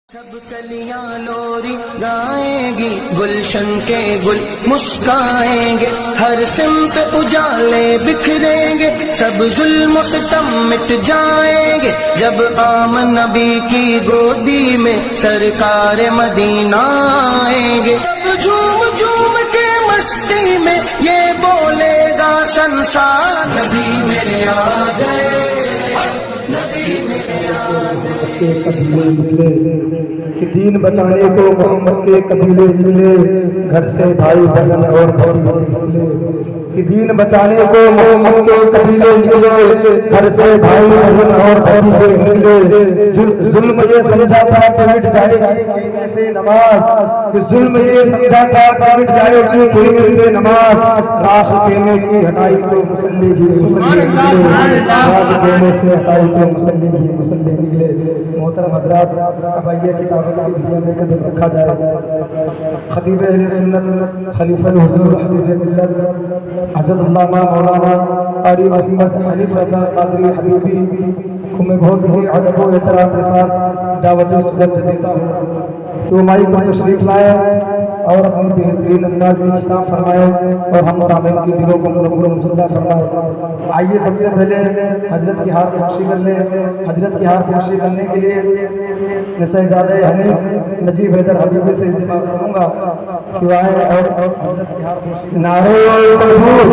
سب کلیاں لوری گائیں گی، گلشن کے گل مسکائیں گے، ہر سمت اجالے بکھریں گے، سب ظلم و ستم مٹ جائیں گے، جب آمن نبی کی گودی میں سرکار مدینہ آئیں گے، تب جھوم جھوم کے مستی میں یہ بولے گا سنسار، نبی میرے آ گئے، نبی میرے آ گئے۔ کہ دین بچانے کو محمد کے قبیلے نکلے، گھر سے بھائی بہن اور بھتیجے نکلے، کہ دین بچانے کو محمد کے قبیلے نکلے، گھر سے بھائی بہن اور بھتیجے نکلے۔ ظلم یہ سمجھا تھا کہ مٹ جائے گی خیمے سے نماز، کہ ظلم یہ سمجھا تھا کہ مٹ جائے گی خیمے سے نماز، راکھ خیمے کی ہٹائی تو مصلی ہی مصلی نکلے، راکھ خیمے سے ہٹائی تو مصلی ہی مصلی نکلے۔ محترم حضرات، اب آئیے کتاب دنیا میں قدم رکھا جائے۔ خطیب اہل سنت، خلیفہ حضور حبیب ملت حضرت علامہ مولانا قاری محمد حنیف رضا قادری حبیبی کو میں بہت ہی ادب و احترام کے ساتھ دعوت سنت دیتا ہوں کہ وہ مائک پر تشریف لائے اور اپنی بہترین انداز میں خطاب فرمائے اور ہم سامعین کی دلوں کو منور و مسلح فرمائے۔ آئیے سب سے پہلے حضرت کی ہار پوشی کر لیں۔ حضرت کی ہار پوشی کرنے کے لیے میں صاحبزادہ حنیف نجیب حیدر حبیبی سے التماس کروں گا کہ وہ آئے اور حضرت کی ہار پوشی۔ نعرہ تکبیر،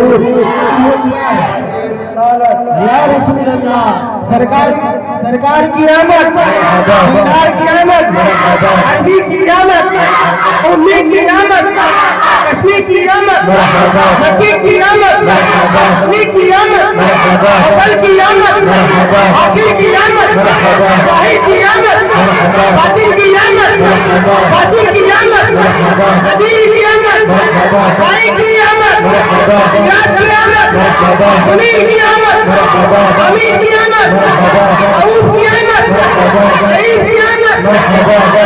یا رسول اللہ، سرکار کی آمد، دیدار کی آمد، عربی کی آمد، امی کی آمد، کشمیر کی آمد، مکی کی آمد، علی کی آمد، اول کی آمد، آخر کی آمد، شاہد کی آمد، باطن کی آمد، فاصل کی آمد، قدیر کی آمد، بھائی کی آمد، سراج کی آمد، سنیر کی آمد، امیر کی آمد، عروف کی آمد، عید کی آمد،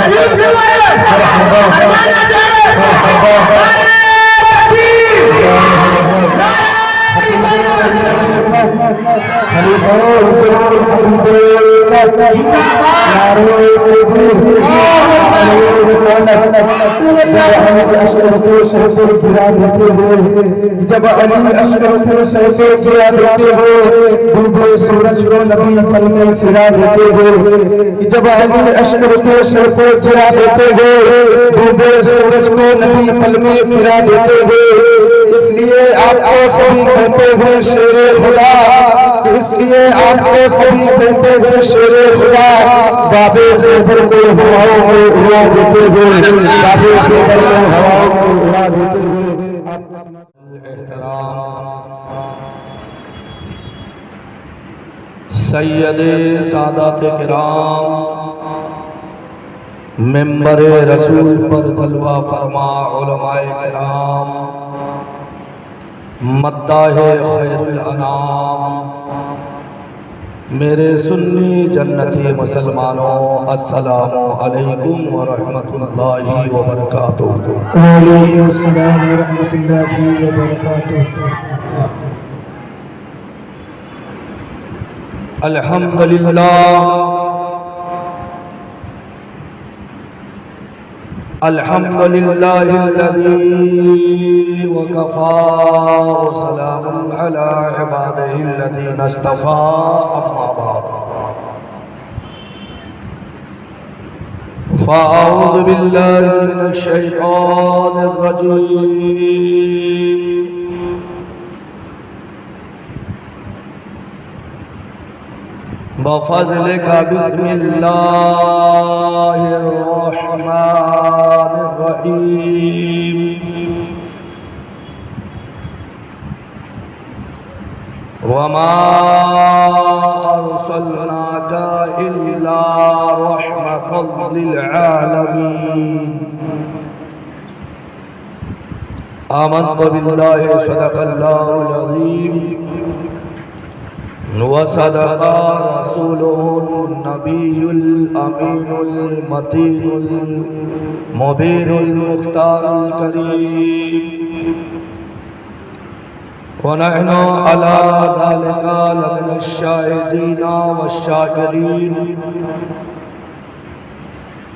علیف نمائر، ارمانہ جائے، نعرہ تکبیر، نعرہ جب علی اشرف کو سر پہ گرا دیتے ہو، ڈوبے سورج کو نبی پل میں پھرا دیتے ہو، جب علی اشرف کو سر پہ گرا دیتے ہو، ڈوبے سورج کو نبی پل میں پھرا دیتے ہو، اس لیے آپ کو سبھی کہتے ہیں شیر خدا، اس لیے آپ کو سبھی کہتے ہیں شیر خدا، باب خیبر کو ہواؤں میں اڑا دیتے ہوئے، باب خیبر کو ہواؤں میں اڑا دیتے ہوئے۔ سید سادات کرام، ممبر رسول پر جلوہ فرما علماء کرام، مداح خیر الانام، میرے سنی جنتی مسلمانوں، السلام علیکم ورحمۃ اللہ وبرکاتہ۔ وعلیکم السلام ورحمۃ اللہ وبرکاتہ۔ الحمدللہ، الحمدللہ الذی وکفی وسلام علی عبادہ الذین اصطفی، اما بعد فاعوذ باللہ من الشیطان الرجیم، بفضلک بسم اللہ الرحمن الرحیم، وما ارسلناک الا رحمۃ للعالمین، آمنت باللہ صدق اللہ العظیم، وصدق رسوله النبي الأمين المتين المبين المختار الكريم، ونحن على ذلك لمن الشاهدين والشاكرين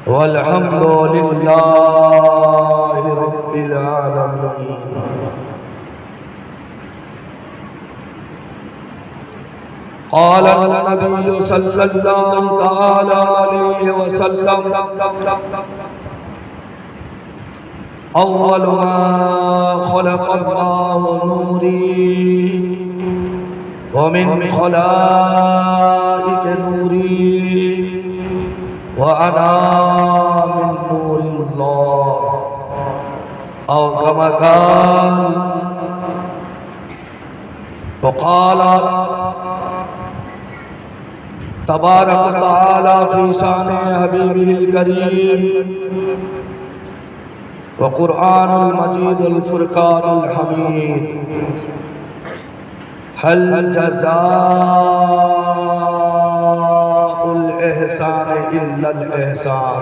والحمد لله رب العالمين. قال النبي صلى الله تعالى عليه وسلم: أول ما خلق الله نوري ومن خلائق نوري وأنا من نور الله، أو كما قال. وقال تبارك وتعالى في شان حبيبه الكريم: وقرآن المجيد الفرقان الحميد، هل جزاء الإحسان إلا الإحسان.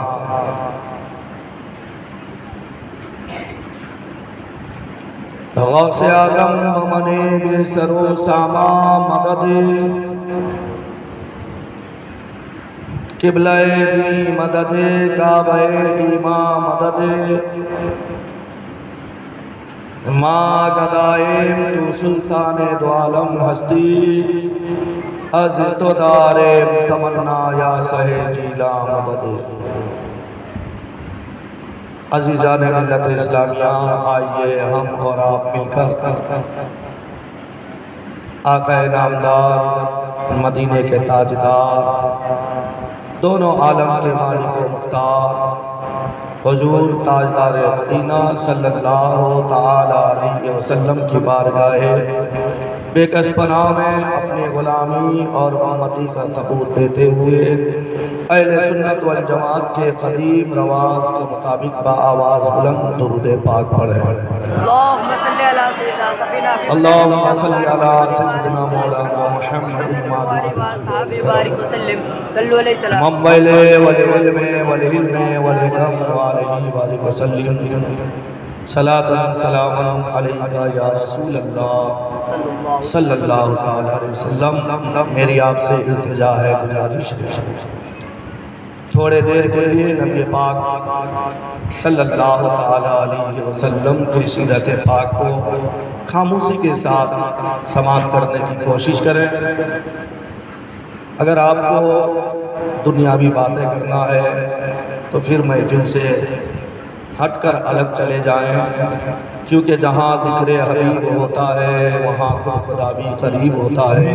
غوث اعظم بمنے بے سرو ساما مدد، قبلہ دی مدد، کعبہ ایمان مدد، ماں گدائیم تو سلطان دو عالم ہستی، از تو داریم تمنا یا سہے جیلا مدد. عزیزان ملت اسلامیہ، آئیے ہم اور آپ مل کر آقا نامدار، مدینے کے تاجدار، دونوں عالم کے مالک و مختار حضور تاجدار مدینہ صلی اللہ تعالی علیہ وسلم کی بارگاہ بے کس پناہ میں اپنی غلامی اور امتی کا ثبوت دیتے ہوئے اہل سنت والجماعت کے قدیم رواج کے مطابق بآواز بلند درود پاک پڑھیں. اللہم صلی علی سیدنا سفینہ اللہم صلی علی سیدنا مولانا محمد صحابہ بارک وسلم صلو علیہ السلام ممبل والعلم والحلم والحکم وعلیہ وآلہ وسلم. صلاة سلام علیکہ یا رسول اللہ صلی اللہ تعالی علیہ وسلم. میری آپ سے التجا ہے، گزارش ہے، تھوڑے دیر کے لیے نبی پاک صلی اللہ تعالی علیہ وسلم کی سیرت پاک کو خاموشی کے ساتھ سماعت کرنے کی کوشش کریں. اگر آپ کو دنیاوی باتیں کرنا ہے تو پھر محفل سے ہٹ کر الگ چلے جائیں، کیونکہ جہاں ذکر حبیب ہوتا ہے وہاں خود خدا بھی قریب ہوتا ہے.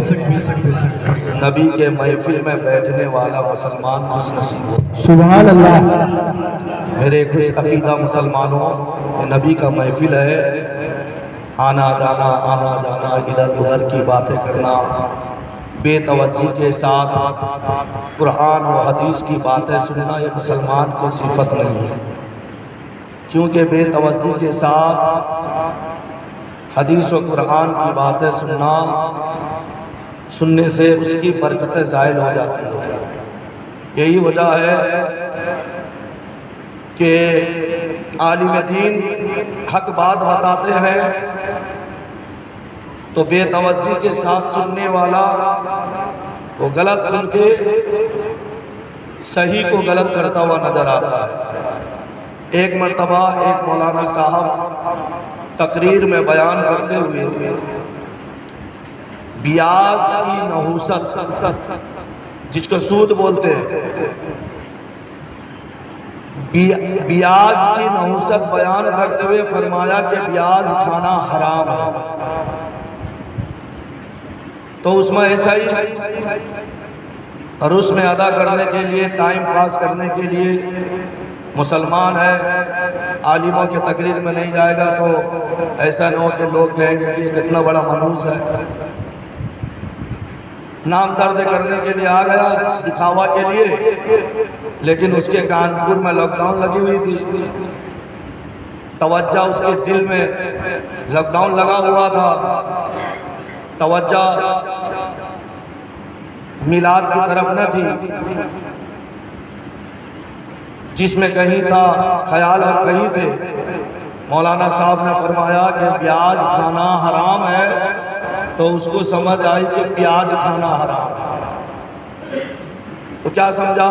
نبی کے محفل میں بیٹھنے والا مسلمان خوش نصیب ہوتا ہے. سبحان اللہ. میرے خوش عقیدہ مسلمانوں، کہ نبی کا محفل ہے، آنا جانا ادھر ادھر کی باتیں کرنا، بے توجہی کے ساتھ قرآن و حدیث کی باتیں سننا، یہ مسلمان کی صفت نہیں ہے. کیونکہ بے توجہی کے ساتھ حدیث و قرآن کی باتیں سننے سے اس کی برکتیں زائل ہو جاتی ہیں. یہی وجہ ہے کہ عالم دین حق بات بتاتے ہیں تو بے توجہی کے ساتھ سننے والا وہ غلط سن کے صحیح کو غلط کرتا ہوا نظر آتا ہے. ایک مرتبہ ایک مولانا صاحب تقریر میں بیان کرتے ہوئے بیاض کی نحوست، جس کو سود بولتے ہیں، بیاض کی نحوست بیان کرتے ہوئے فرمایا کہ بیاض کھانا حرام ہے. تو اس میں ایسا ہی رسم ادا کرنے کے لیے، ٹائم پاس کرنے کے لیے مسلمان ہے، عالموں کے تقریر میں نہیں جائے گا تو ایسا نہ ہو کہ لوگ کہیں گے کہ یہ کتنا بڑا منحوس ہے. نام درد کرنے کے لیے آ گیا، دکھاوا کے لیے، لیکن اس کے کانپور میں لاک ڈاؤن لگی ہوئی تھی. توجہ اس کے دل میں لاک ڈاؤن لگا ہوا تھا، توجہ میلاد کی طرف نہ تھی. جس میں کہیں تھا خیال اور کہیں تھے. مولانا صاحب نے فرمایا کہ پیاز کھانا حرام ہے، تو اس کو سمجھ آئی کہ پیاز کھانا حرام ہے. تو کیا سمجھا؟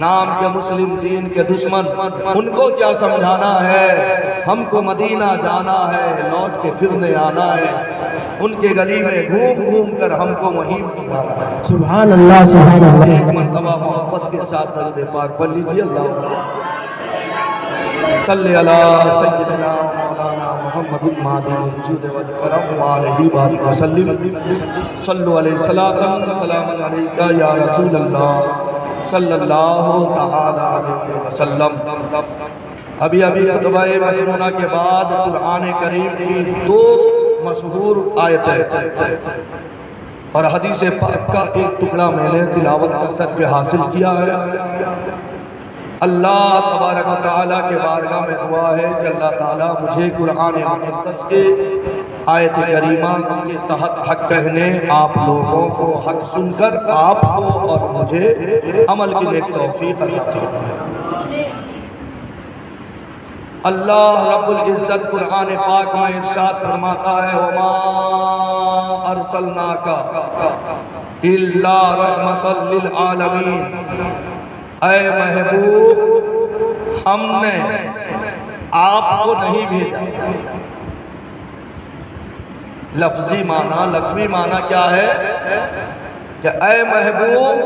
نام کے مسلم دین کے دشمن، ان کو کیا سمجھانا ہے؟ ہم کو مدینہ جانا ہے، لوٹ کے پھر نہیں آنا ہے، ان کے گلی میں گھوم گھوم کر ہم کو وہیں پہنچانا ہے۔ سبحان اللہ سبحان اللہ۔ ایک مرتبہ محبت کے ساتھ درود پاک پڑھ لیجیے، اللہ صلی علی سیدنا مولانا محمد المہدی الوجود والکرم وآلہ بارک وسلم، صلو علیہ الصلاۃ سلام علیکہ یا رسول اللہ صلی اللہ تعالی علیہ وسلم۔ ابھی خطبہ مسنونہ کے بعد قرآن کریم کی 2 مشہور آیتیں اور حدیث پاک کا ایک ٹکڑا میں نے تلاوت کا صرف حاصل کیا ہے۔ اللہ تبارک و تعالیٰ کے بارگاہ میں دعا ہے کہ اللہ تعالیٰ مجھے قرآن مقدس کے آیت کریمہ کے تحت حق کہنے، آپ لوگوں کو حق سن کر آپ کو اور مجھے عمل کی نیک توفیق عطا فرمائے۔ اللہ رب العزت قرآن پاک میں ارشاد فرماتا ہے وَمَا أَرْسَلْنَاكَ إِلَّا رَحْمَةً لِلْعَالَمِينَ، اے محبوب ہم نے آپ کو نہیں بھیجا۔ لفظی معنی لغوی معنی کیا ہے کہ اے محبوب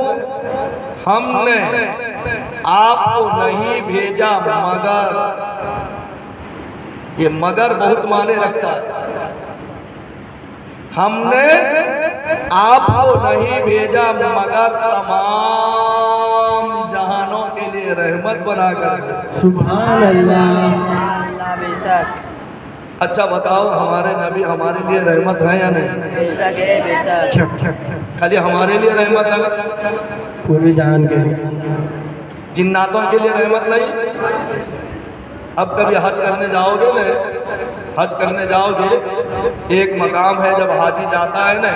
ہم نے آپ کو نہیں بھیجا مگر، یہ مگر بہت معنی رکھتا ہے، ہم نے آپ کو نہیں بھیجا مگر تمام جہانوں کے لیے رحمت بنا کر۔ سبحان اللہ۔ اللہ بے شک، اچھا بتاؤ ہمارے نبی ہمارے لیے رحمت ہے یا نہیں؟ بے شک ہے، بے شک۔ خالی ہمارے لیے رحمت ہے، پوری جہان کے لیے، جناتوں کے لیے رحمت نہیں؟ اب کبھی حج کرنے جاؤ گے نا، حج کرنے جاؤ گے، ایک مقام ہے جب حاجی جاتا ہے نا،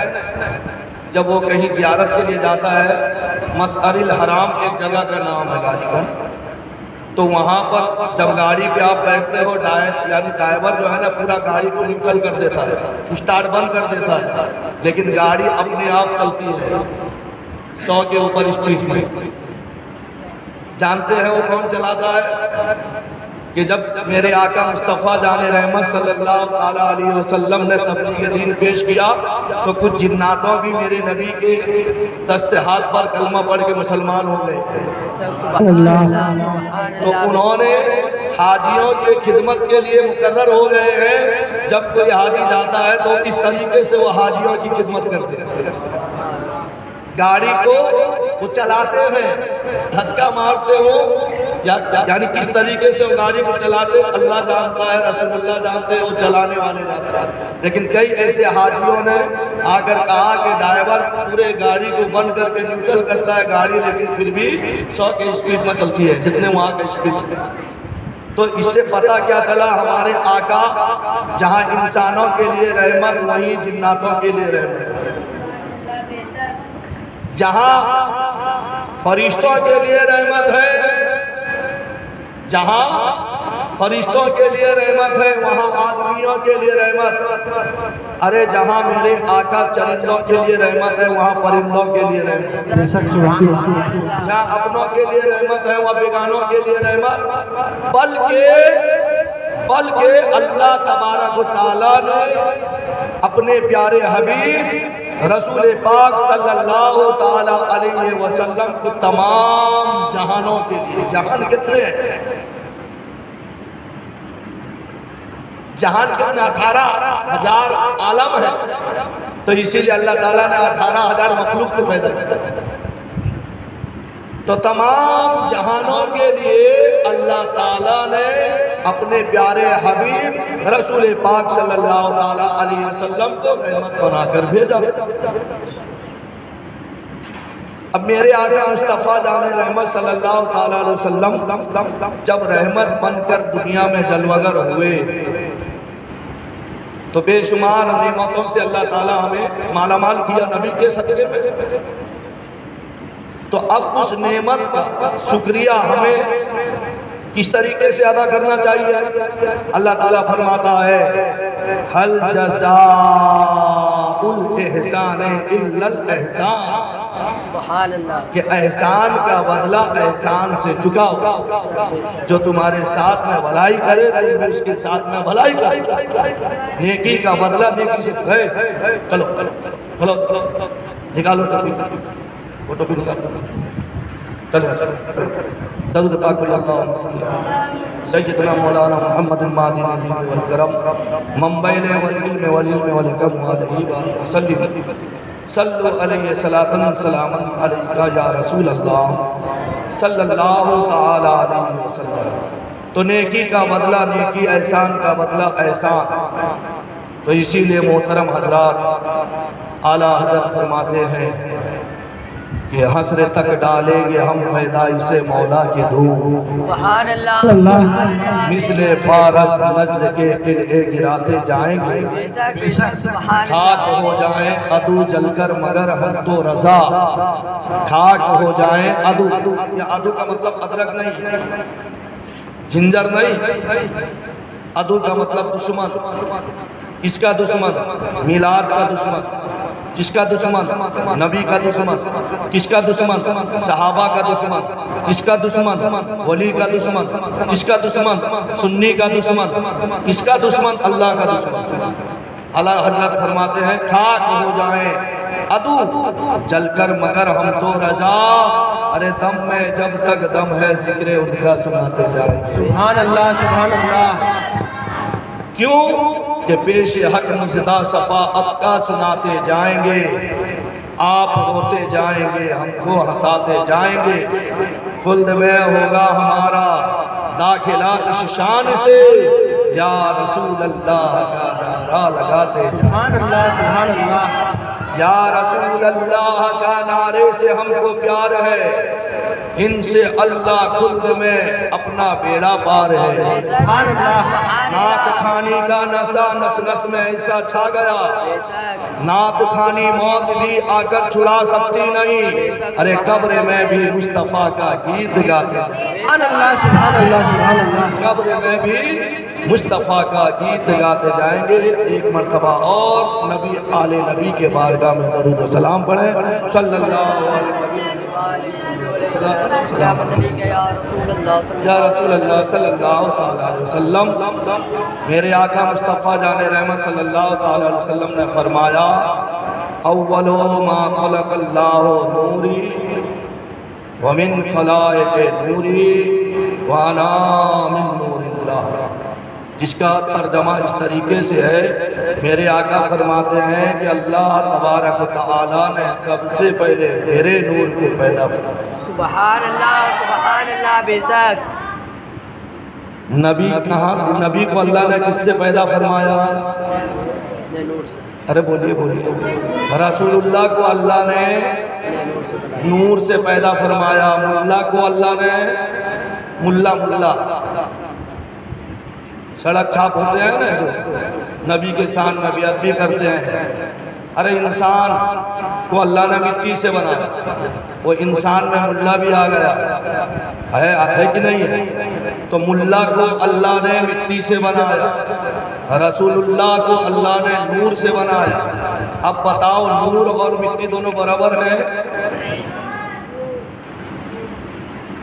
جب وہ کہیں زیارت کے لیے جاتا ہے، مشعر الحرام ایک جگہ کا نام ہے گاڑی کا، تو وہاں پر جب گاڑی پہ آپ بیٹھتے ہو یعنی ڈرائیور جو ہے نا پورا گاڑی کو نیوٹرل کر دیتا ہے، اسٹارٹ بند کر دیتا ہے، لیکن گاڑی اپنے آپ چلتی ہے 100 کے اوپر اسپیڈ میں۔ جانتے ہیں وہ کون چلاتا ہے؟ کہ جب میرے آقا مصطفیٰ جان رحمت صلی اللہ تعالیٰ علیہ وسلم نے تبلیغ دین پیش کیا تو کچھ جناتوں بھی میرے نبی کے دست ہاتھ پر کلمہ پڑھ کے مسلمان ہو گئے، سبحان اللہ۔ تو انہوں نے حاجیوں کی خدمت کے لیے مقرر ہو گئے ہیں، جب کوئی حاجی جاتا ہے تو اس طریقے سے وہ حاجیوں کی خدمت کرتے ہیں، گاڑی کو وہ چلاتے ہیں، دھکا مارتے ہو یعنی کس طریقے سے وہ گاڑی کو چلاتے اللہ جانتا ہے، رسول اللہ جانتے ہیں، وہ چلانے والے جانتے ہیں۔ لیکن کئی ایسے حاجیوں نے آ کر کہا کہ ڈرائیور پورے گاڑی کو بند کر کے نیوٹرل کرتا ہے گاڑی، لیکن پھر بھی 100 کے اسپیڈ میں چلتی ہے جتنے وہاں کا اسپیڈ ہے۔ تو اس سے پتہ کیا چلا ہمارے آقا جہاں انسانوں کے لیے رحمت وہیں جناتوں کے لیے رحمت، جہاں فرشتوں کے لیے رحمت ہے، جہاں فرشتوں کے لیے رحمت ہے وہاں آدمیوں کے لیے رحمت، ارے جہاں میرے آقا چرندوں کے لیے رحمت ہے وہاں پرندوں کے لیے رحمت، جہاں اپنوں کے لیے رحمت ہے وہاں بیگانوں کے لیے رحمت، بلکہ اللہ تبارک و تعالیٰ نے اپنے پیارے حبیب رسول پاک صلی اللہ تعالیٰ علیہ وسلم کو تمام جہانوں کے لیے، جہان کتنے ہیں؟ جہان کتنے؟ 18,000 عالم ہے، تو اسی لیے اللہ تعالیٰ نے 18,000 مخلوق کو پیدا کیا، تو تمام جہانوں کے لیے اللہ تعالیٰ نے اپنے پیارے حبیب رسول پاک صلی اللہ تعالیٰ علیہ وسلم کو رحمت بنا کر بھیجا۔ اب میرے آقا مصطفیٰ جان رحمت صلی اللہ تعالیٰ علیہ وسلم جب رحمت بن کر دنیا میں جلوگر ہوئے تو بے شمار نعمتوں سے اللہ تعالیٰ ہمیں مالا مال کیا نبی کے صدقے میں، تو اب اس نعمت کا شکریہ ہمیں کس طریقے سے ادا کرنا چاہیے؟ اللہ تعالیٰ فرماتا ہے حل جزاء الاحسان الا الاحسان، سبحان اللہ، کہ احسان کا بدلہ احسان سے چکاؤ۔ جو تمہارے ساتھ میں بھلائی کرے تم بھی اس کے ساتھ میں بھلائی کرو، نیکی کا بدلہ نیکی سے چکائے۔ چلو چلو نکالو ٹوپی، وہ ٹوپی نکالو، چلو درود پاک پڑھی اللہم صلی اللہ سیدنا مولانا محمد المعدن الجود والکرم منبعِ والعلم والعلم والحکم علیہ وآلہ وسلم صلو علیہ صلاۃ سلام علیکہ یا رسول اللہ صلی اللہ تعالی علیہ وسلم۔ تو نیکی کا بدلہ نیکی، احسان کا بدلہ احسان۔ تو اسی لیے محترم حضرات، اعلیٰ حضرت فرماتے ہیں کہ حسر تک ڈالیں گے ہم پیدائش مولا کے دھوم، سبحان اللہ، مثل فارس نجد کے قلعے گراتے جائیں گے، بے شک سبحان خاک ہو جائیں عدو جل کر مگر ہم تو رضا، خاک ہو جائیں عدو، یا عدو کا مطلب ادرک نہیں، جنجر نہیں، عدو کا مطلب دشمن۔ کس کا دشمن؟ میلاد کا دشمن۔ کس کا دشمن؟ نبی کا دشمن۔ کس کا دشمن؟ صحابہ کا دشمن۔ کس کا دشمن؟ ولی کا دشمن۔ کس کا دشمن؟ سنی کا دشمن۔ کس کا دشمن؟ اللہ کا دشمن۔ اعلیٰ حضرت فرماتے ہیں خاک ہو جائیں عدو جل کر مگر ہم تو رضا، ارے دم میں جب تک دم ہے ذکر ان کا سناتے جائیں۔ سبحان اللہ سبحان اللہ۔ کیوں کہ پیش حق مزدہ صفاعت کا سناتے جائیں گے، آپ روتے جائیں گے ہم کو ہنساتے جائیں گے، خلد میں ہوگا ہمارا داخلہ اس شان سے، یا رسول اللہ کا نعرہ لگاتے جائیں۔ سبحان اللہ سبحان اللہ۔ یا رسول اللہ کا نعرے سے ہم کو پیار ہے، ان سے اللہ خلد میں اپنا بیڑا پار ہے۔ سبحان اللہ۔ نعت خانی کا نشہ نس نس میں ایسا چھا گیا، نعت خانی موت بھی آ کر چھڑا سکتی نہیں، ارے قبر میں بھی مصطفیٰ کا گیت گاتے ہیں۔ سبحان اللہ سبحان اللہ سبحان اللہ۔ قبر میں بھی مصطفیٰ کا گیت گاتے جائیں گے۔ ایک مرتبہ اور نبی آل نبی کے بارگاہ میں درود و سلام پڑھیں، صلی اللہ علیہ وسلم۔ یا رسول اللہ، یا رسول اللہ صلی اللہ تعالیٰ علیہ وسلم، میرے آقا مصطفیٰ جان رحمت صلی اللہ تعالیٰ علیہ وسلم نے فرمایا اول ما خلق اللہ نوری ومن خلائق نوری وانا من نور اللہ۔ جس کا ترجمہ اس طریقے سے ہے، میرے آقا فرماتے ہیں کہ اللہ تبارک و تعالیٰ نے سب سے پہلے میرے نور کو پیدا فرمایا۔ سبحان اللہ، بے شک۔ نبی کہاں؟ نبی کو اللہ نے کس سے پیدا فرمایا؟ نور سے، ارے بولیے بولیے۔ رسول اللہ کو اللہ نے نور سے بنا۔ نور سے پیدا فرمایا، ملا کو اللہ نے ملا سڑک چھاپ ہوتے ہیں نا جو نبی کے شان میں بیعت بھی کرتے ہیں، ارے انسان کو اللہ نے مٹی سے بنایا، وہ انسان میں ملا بھی آ گیا ہے کہ نہیں ہے؟ تو ملا کو اللہ نے مٹی سے بنایا، رسول اللہ کو اللہ نے نور سے بنایا۔ اب بتاؤ نور اور مٹی دونوں برابر ہیں؟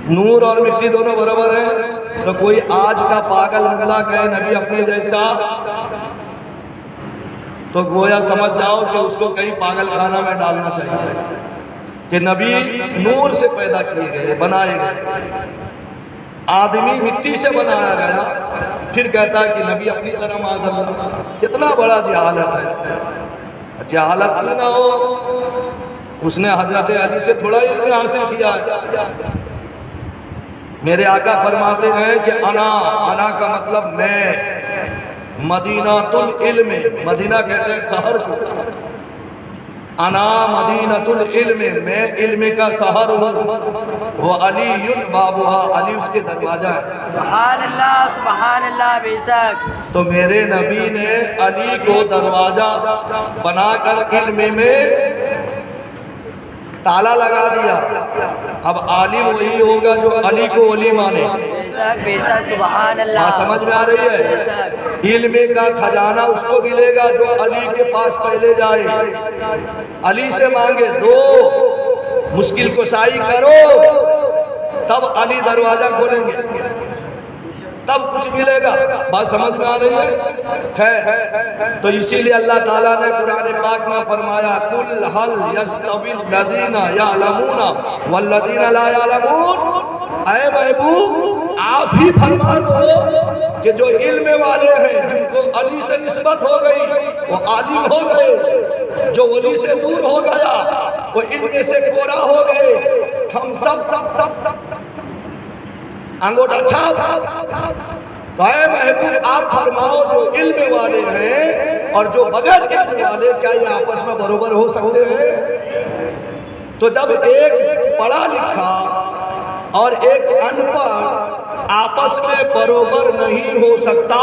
نور اور مٹی دونوں برابر ہیں؟ تو کوئی آج کا پاگل ملا کہے نبی اپنے جیسا، تو گویا سمجھ جاؤ کہ اس کو کہیں پاگل خانہ میں ڈالنا چاہیے کہ نبی نور سے پیدا کیے گئے، بنائے گئے، آدمی مٹی سے بنایا گیا، پھر کہتا ہے کہ نبی اپنی طرح معاذ اللہ۔ کتنا بڑا جہالت ہے۔ جہالت کیوں نہ ہو، اس نے حضرت علی سے تھوڑا علم حاصل کیا ہے۔ میرے آقا فرماتے ہیں کہ انا کا مطلب میں، مدینۃ العلم، مدینہ کہتے ہیں شہر کو، انا مدینۃ العلم، میں علم کا شہر ہوں، وہ علی بابھا، علی اس کے دروازہ ہے۔ سبحان اللہ، بے شک۔ تو میرے نبی نے علی کو دروازہ بنا کر علم میں تالا لگا دیا۔ اب عالم وہی ہوگا جو علی کو ولی مانے۔ بے شک، سبحان اللہ۔ سمجھ میں آ رہی ہے؟ بے شک۔ علم کا خزانہ اس کو ملے گا جو علی کے پاس پہلے جائے، علی سے مانگے، دو مشکل کشائی کرو، تب علی دروازہ کھولیں گے، تب کچھ ملے گا۔ بات سمجھ میں آ رہی ہے؟ خیر، تو اسی لیے اللہ تعالیٰ نے قرآن پاک میں فرمایا قُلْ هَلْ يَسْتَوِي الَّذِينَ يَعْلَمُونَ وَالَّذِينَ لَا يَعْلَمُونَ، اے محبوب آپ ہی فرما دو کہ جو علم والے ہیں جن کو علی سے نسبت ہو گئی وہ عالم ہو گئے، جو ولی سے دور ہو گیا وہ علم سے کورا ہو گئے، ہم سب انگوٹھا چھاپ۔ تو اے محبوب آپ فرماؤ جو علم والے ہیں اور جو بغیر علم والے کیا یہ آپس میں برابر ہو سکتے ہیں؟ تو جب ایک پڑھا لکھا اور ایک ان پڑھ آپس میں برابر نہیں ہو سکتا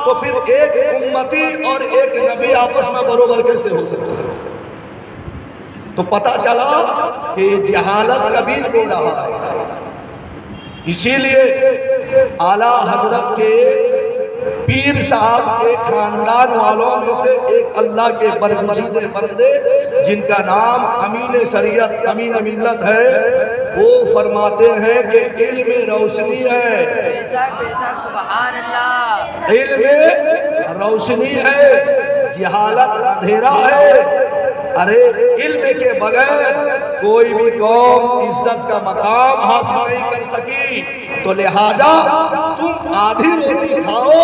تو پھر ایک امتی اور ایک نبی آپس میں برابر کیسے ہو سکتا ہے؟ تو پتہ چلا کہ یہ جہالت کا بیج بو رہا ہے۔ اسی لیے اعلیٰ حضرت کے پیر صاحب کے خاندان والوں میں سے ایک اللہ کے برگزیدہ بندے جن کا نام امین شریعت امین ملت ہے، وہ فرماتے ہیں کہ علم روشنی ہے، بے شک سبحان اللہ، علم روشنی ہے، جہالت اندھیرا ہے۔ ارے علم کے بغیر کوئی بھی قوم عزت کا مقام حاصل نہیں کر سکی، تو لہذا تم آدھی روٹی کھاؤ،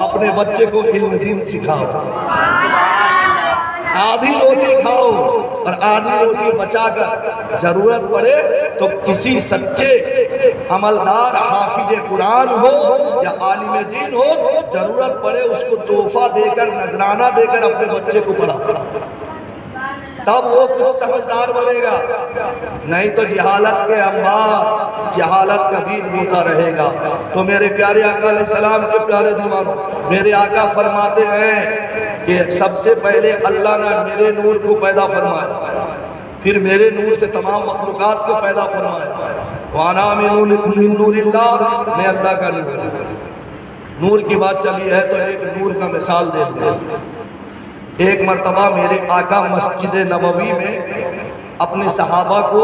اپنے بچے کو علم دین سکھاؤ، آدھی روٹی کھاؤ اور آدھی روٹی بچا کر ضرورت پڑے تو کسی سچے عملدار حافظ قرآن ہو یا عالم دین ہو، ضرورت پڑے اس کو تحفہ دے کر نذرانہ دے کر اپنے بچے کو پڑھا، تب وہ کچھ سمجھدار بنے گا، نہیں تو جہالت کے انبار، جہالت کا بیج بوتا رہے گا۔ تو میرے پیارے آقا علیہ السلام کے پیارے دیوانوں، میرے آقا فرماتے ہیں کہ سب سے پہلے اللہ نے میرے نور کو پیدا فرمایا، پھر میرے نور سے تمام مخلوقات کو پیدا فرمایا، وَأَنَا مِن نُورِ اللَّهِ، میں اللہ کا نور ہوں۔ نور کی بات چلی ہے تو ایک نور کا مثال دے دوں۔ ایک مرتبہ میرے آقا مسجد نبوی میں اپنے صحابہ کو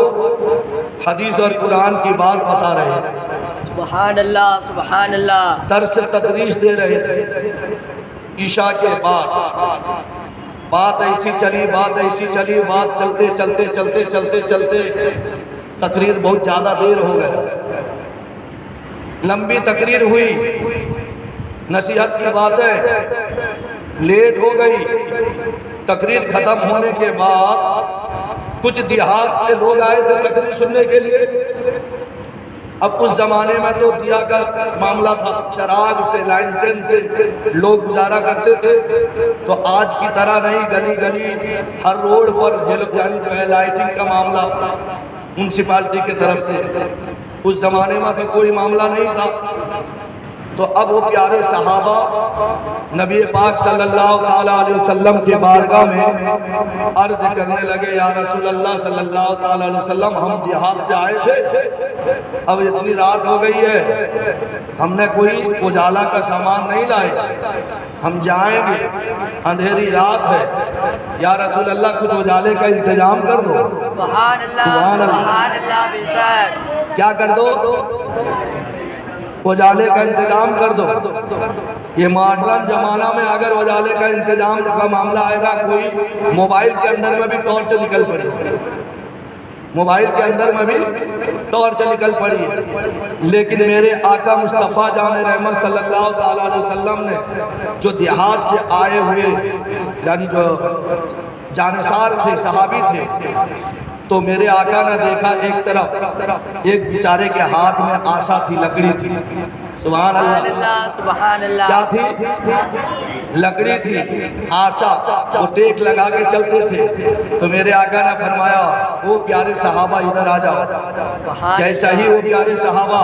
حدیث اور قرآن کی بات بتا رہے تھے، سبحان اللہ سبحان اللہ، درس تدریس دے رہے تھے۔ عشاء کے بعد بات ایسی چلی، بات چلتے تقریر بہت زیادہ دیر ہو گیا، لمبی تقریر ہوئی، نصیحت کی باتیں لیٹ ہو گئی۔ تقریر ختم ہونے کے بعد کچھ دیہات سے لوگ آئے تھے تقریر سننے کے لیے۔ اب اس زمانے میں تو دیا کا معاملہ تھا، چراغ سے لائنٹن سے لوگ گزارا کرتے تھے، تو آج کی طرح نہیں گلی گلی ہر روڈ پر یعنی جو ہے لائٹنگ کا معاملہ میونسپلٹی کی طرف سے، اس زمانے میں تو کوئی معاملہ نہیں تھا۔ تو اب وہ پیارے صحابہ نبی پاک صلی اللہ تعالیٰ علیہ وسلم کے بارگاہ میں عرض کرنے لگے، یا رسول اللہ صلی اللہ تعالیٰ علیہ وسلم، ہم دیہات سے آئے تھے، اب اتنی رات ہو گئی ہے، ہم نے کوئی اجالا کا سامان نہیں لائے، ہم جائیں گے، اندھیری رات ہے، یا رسول اللہ کچھ اجالے کا انتظام کر دو۔ سبحان اللہ بے شک، کیا کر دو؟ اجالے کا انتظام کر دو۔ یہ ماڈرن زمانہ میں اگر اجالے کا انتظام کا معاملہ آئے گا، کوئی موبائل کے اندر میں بھی ٹارچ نکل پڑی ہے، موبائل کے اندر میں بھی ٹارچ نکل پڑی ہے، لیکن میرے آقا مصطفیٰ جان رحمت صلی اللہ تعالیٰ علیہ وسلم نے جو دیہات سے آئے ہوئے یعنی جو جانثار تھے، صحابی تھے، تو میرے آقا نے دیکھا ایک طرف ایک بیچارے کے ہاتھ میں آسا تھی، لکڑی تھی، سبحان اللہ، سبحان اللہ، کیا تھی؟ لکڑی تھی، آسا، وہ ٹیک لگا کے چلتے تھے۔ تو میرے آقا نے فرمایا، وہ پیارے صحابہ ادھر آ جاؤ۔ جیسا ہی وہ پیارے صحابہ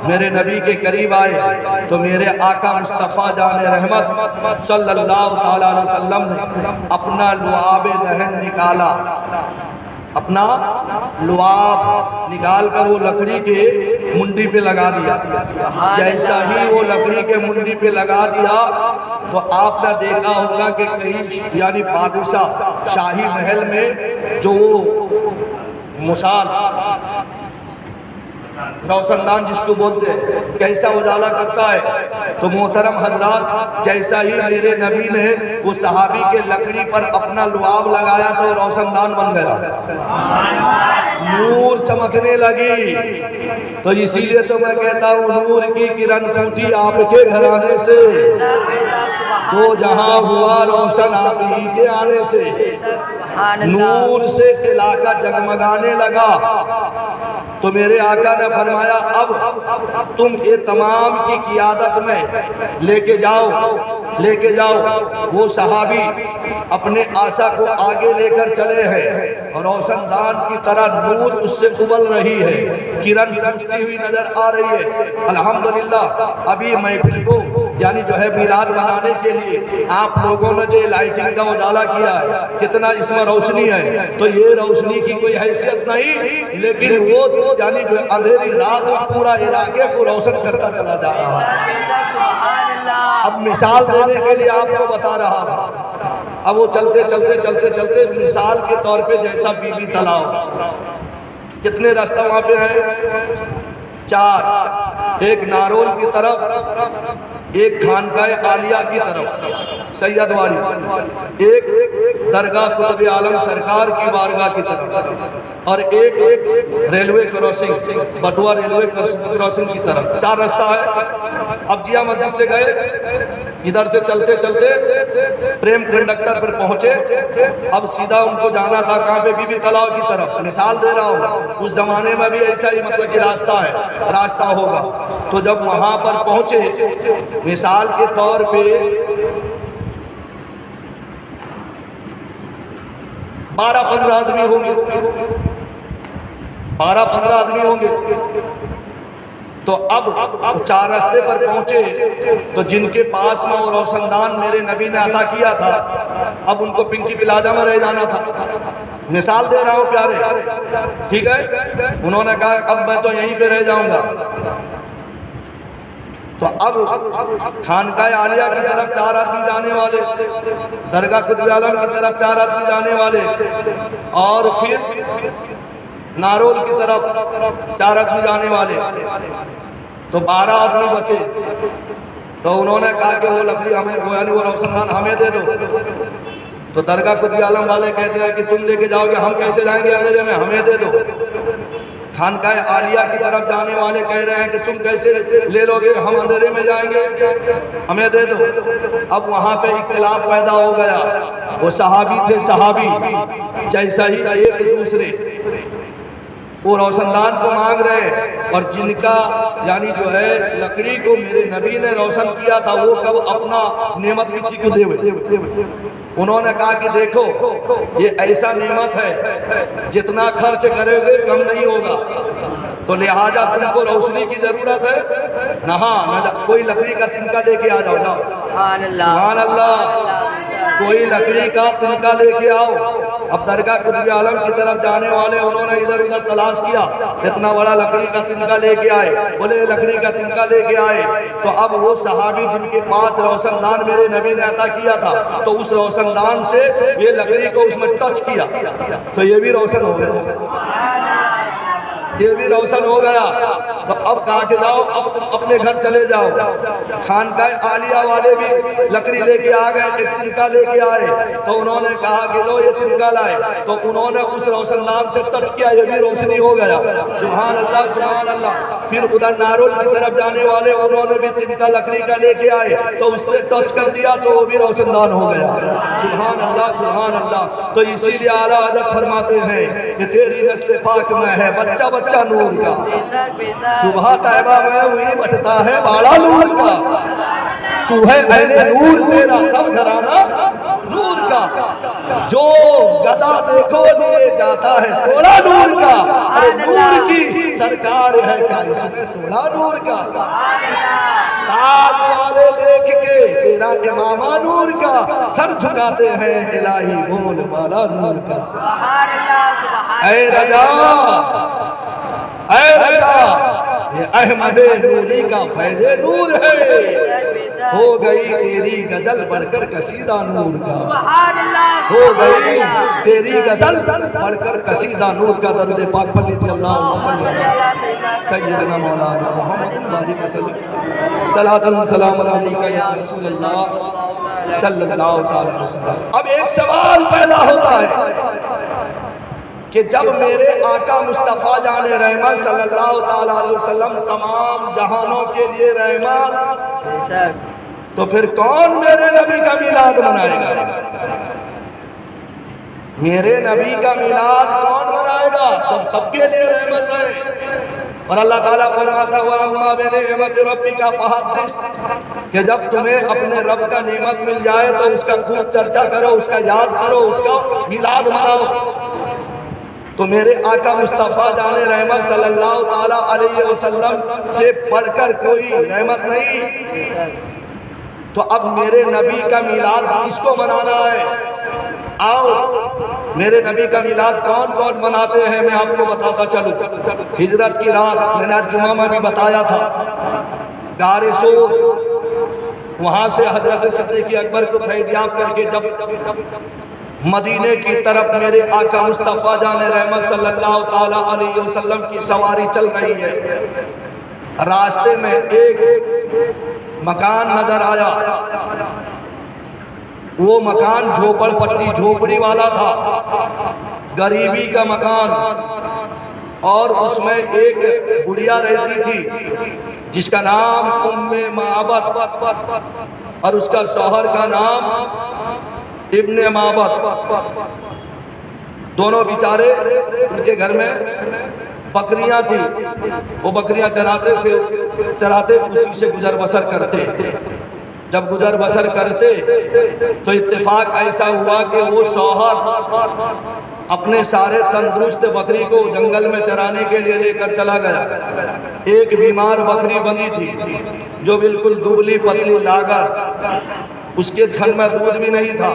میرے نبی کے قریب آئے تو میرے آقا مصطفیٰ جان رحمت صلی اللہ تعالیٰ علیہ وسلم نے اپنا لعاب دہن نکالا، اپنا لعاب نکال کر وہ لکڑی کے منڈی پہ لگا دیا. جیسا ہی وہ لکڑی کے منڈی پہ لگا دیا تو آپ نے دیکھا ہوگا کہ کہیں یعنی بادشاہ شاہی محل میں جو وہ مثال روشن دان جس کو بولتے ہیں کیسا اجالا کرتا ہے. تو محترم حضرات جیسا ہی میرے نبی نے وہ صحابی کے لکڑی پر اپنا لعاب لگایا تو روشن دان بن گیا, نور چمکنے لگی. تو اسی لیے تو میں کہتا ہوں نور کی کرن پھوٹی آپ کے گھرانے سے, وہ جہاں ہوا روشن آپ ہی کے آنے سے. نور سے علاقہ جگمگانے لگا. تو میرے آقا نے فرمایا اب تم یہ تمام کی قیادت میں لے کے جاؤ. وہ صحابی اپنے آسا کو آگے لے کر چلے ہیں اور روشن دان کی طرح نور اس سے ابل رہی ہے, کرن پھوٹتی ہوئی نظر آ رہی ہے. الحمدللہ ابھی محفل کو یعنی جو ہے میلاد منانے کے لیے آپ لوگوں نے جو لائٹنگ کا اجالا کیا ہے کتنا اس میں روشنی ہے. تو یہ روشنی کی کوئی حیثیت نہیں, لیکن وہ یعنی جو اندھیری رات میں پورا علاقے کو روشن کرتا چلا جا رہا ہے. اب مثال دینے کے لیے آپ کو بتا رہا ہوں. اب وہ چلتے مثال کے طور پہ جیسا بی بی تلاؤ, کتنے راستہ وہاں پہ ہیں؟ 4. ایک نارول کی طرف, ایک خانقاہ عالیہ کی طرف سید والی, ایک درگاہ قطب عالم سرکار کی بارگاہ کی طرف, اور ایک ریلوے کراسنگ بٹوا ریلوے کراسنگ کی طرف. 4 راستہ ہے. اب جیا مسجد سے گئے, ادھر سے چلتے پریم کنڈکٹر پر پہنچے. اب سیدھا ان کو جانا تھا کہاں پہ؟ بی بی تلاؤ کی طرف. مثال دے رہا ہوں, اس زمانے میں بھی ایسا ہی مطلب کہ راستہ ہوگا. تو جب وہاں پر پہنچے مثال کے طور پہ 12-15 آدمی ہوں گے, 12-15 آدمی ہوں گے. تو اب 4 راستے پر پہنچے تو جن کے پاس میں وہ روشن دان میرے نبی نے عطا کیا تھا اب ان کو پنکی پلازا میں رہ جانا تھا. مثال دے رہا ہوں پیارے, ٹھیک ہے. انہوں نے کہا اب میں تو یہیں پہ رہ جاؤں گا. تو اب خانقاہ عالیہ کی طرف 4 آدمی جانے والے, درگاہ قطب عالم کی طرف 4 آدمی جانے والے, اور پھر نارول کی طرف 4 آدمی جانے والے. تو 12 آدمی بچے. تو انہوں نے کہا کہ وہ لکڑی ہمیں یعنی وہ روشن دان ہمیں دے دو. تو درگاہ قطب عالم والے کہتے ہیں کہ تم لے کے جاؤ گے, ہم کیسے جائیں گے اندھیرے میں, ہمیں دے دو. خانقاہ عالیہ کی طرف جانے والے کہہ رہے ہیں کہ تم کیسے لے لو گے, ہم اندھیرے میں جائیں گے, ہمیں دے دو. اب وہاں پہ اختلاف پیدا ہو گیا. وہ صحابی تھے, صحابی جیسا ہی ایک دوسرے وہ روشن دان کو مانگ رہے ہیں, اور جن کا یعنی جو ہے لکڑی کو میرے نبی نے روشن کیا تھا وہ کب اپنا نعمت کسی کو دے ہوئے. انہوں نے کہا کہ دیکھو یہ ایسا نعمت ہے جتنا خرچ کرے گے کم نہیں ہوگا, تو لہٰذا تم کو روشنی کی ضرورت ہے نہ, کوئی لکڑی کا تنکا لے کے آ جاؤ. سبحان اللہ, کوئی لکڑی کا تنکا لے کے آؤ. اب درگاہ قطب عالم کی طرف جانے والے انہوں نے ادھر ادھر تلاش کیا, اتنا بڑا لکڑی کا تنکا لے کے آئے. بولے لکڑی کا تنکا لے کے آئے. تو اب وہ صحابی جن کے پاس روشن دان میرے نبی نے عطا کیا تھا تو اس روشن دان سے یہ لکڑی کو اس میں ٹچ کیا تو یہ بھی روشن ہو گیا, یہ بھی روشن ہو گیا. تو اب کہاں کے جاؤ, اب تم اپنے گھر چلے جاؤ. خانقاہ عالیہ والے بھی لکڑی لے کے آ گئے, ایک تنکا لے کے آئے. تو انہوں نے کہا کہ لو یہ تنکا لائے. تو انہوں نے اس روشن دان سے ٹچ کیا, یہ بھی روشنی ہو گیا. سبحان اللہ, سبحان اللہ. پھر ادھر نارول کی طرف جانے والے انہوں نے بھی تنکا لکڑی کا لے کے آئے تو اس سے ٹچ کر دیا تو وہ بھی روشن دان ہو گیا. سبحان اللہ, سبحان اللہ. تو اسی لیے اعلیٰ حضرت فرماتے ہیں کہ تیری نسل پاک میں ہے بچہ بچہ نور کا. صبح طیبہ میں ہوئی بچتا ہے بالا نور کا. تو ہے اہل نور, تیرا سب گھرانہ نور کا. جو گدا دیکھو لیے جاتا ہے توڑا نور کا. ارے نور کی سرکار ہے کیا اس میں توڑا نور کا. تاج والے دیکھ کے تیرا امامہ نور کا, سر جھکاتے ہیں الہی بول بالا نور کا. سبحان اللہ, سبحان اے رجا، اے رجا، یہ احمد نوری کا فیض نور ہے، ہو گئی تیری غزل بڑھ کر قصیدہ نور کا، سبحان اللہ، ہو گئی تیری غزل بڑھ کر قصیدہ نور کا۔ درود پاک پڑھ لیجیے، اللہم صلی علی سیدنا مولانا محمد بارک وسلم، صلاۃ و سلام علیکہ یا رسول اللہ صلی اللہ تعالی علیہ وسلم۔ اب ایک سوال پیدا ہوتا ہے کہ جب میرے آقا مصطفیٰ جان رحمت صلی اللہ تعالی علیہ وسلم تمام جہانوں کے لیے رحمت، تو پھر کون میرے نبی کا میلاد منائے گا؟ میرے نبی کا میلاد کون منائے گا جب سب کے لیے رحمت ہے؟ اور اللہ تعالیٰ فرماتا ہوا اما بنعمت ربک فحدث، کہ جب تمہیں اپنے رب کا نعمت مل جائے تو اس کا خوب چرچا کرو، اس کا یاد کرو، اس کا میلاد مناؤ۔ تو میرے آقا مصطفیٰ جان رحمت صلی اللہ تعالی علیہ وسلم سے پڑھ کر کوئی رحمت نہیں، تو اب میرے نبی کا میلاد کس کو منانا ہے؟ آؤ میرے نبی کا میلاد کون کون مناتے ہیں میں آپ کو بتاتا چلوں۔ ہجرت کی رات میں نے جمعہ میں بھی بتایا تھا، غار ثور، وہاں سے حضرت صدیق اکبر کو فیضیاب کر کے جب مدینے کی طرف میرے آقا مصطفیٰ جان رحمت صلی اللہ تعالی علیہ وسلم کی سواری چل رہی ہے، راستے میں ایک مکان نظر آیا، وہ مکان جھوپڑ پٹی جھوپڑی والا تھا، غریبی کا مکان، اور اس میں ایک بڑھیا رہتی تھی جس کا نام ام معبد اور اس کا شوہر کا نام ابن معبد۔ دونوں بیچارے ان کے گھر میں بکریاں تھی، وہ بکریاں چراتے اسی سے گزر بسر کرتے۔ جب گزر بسر کرتے تو اتفاق ایسا ہوا کہ وہ شوہر اپنے سارے تندرست بکری کو جنگل میں چرانے کے لیے لے کر چلا گیا۔ ایک بیمار بکری بندی تھی جو بالکل دبلی پتلی لاغر، اس کے تھن میں دودھ بھی نہیں تھا۔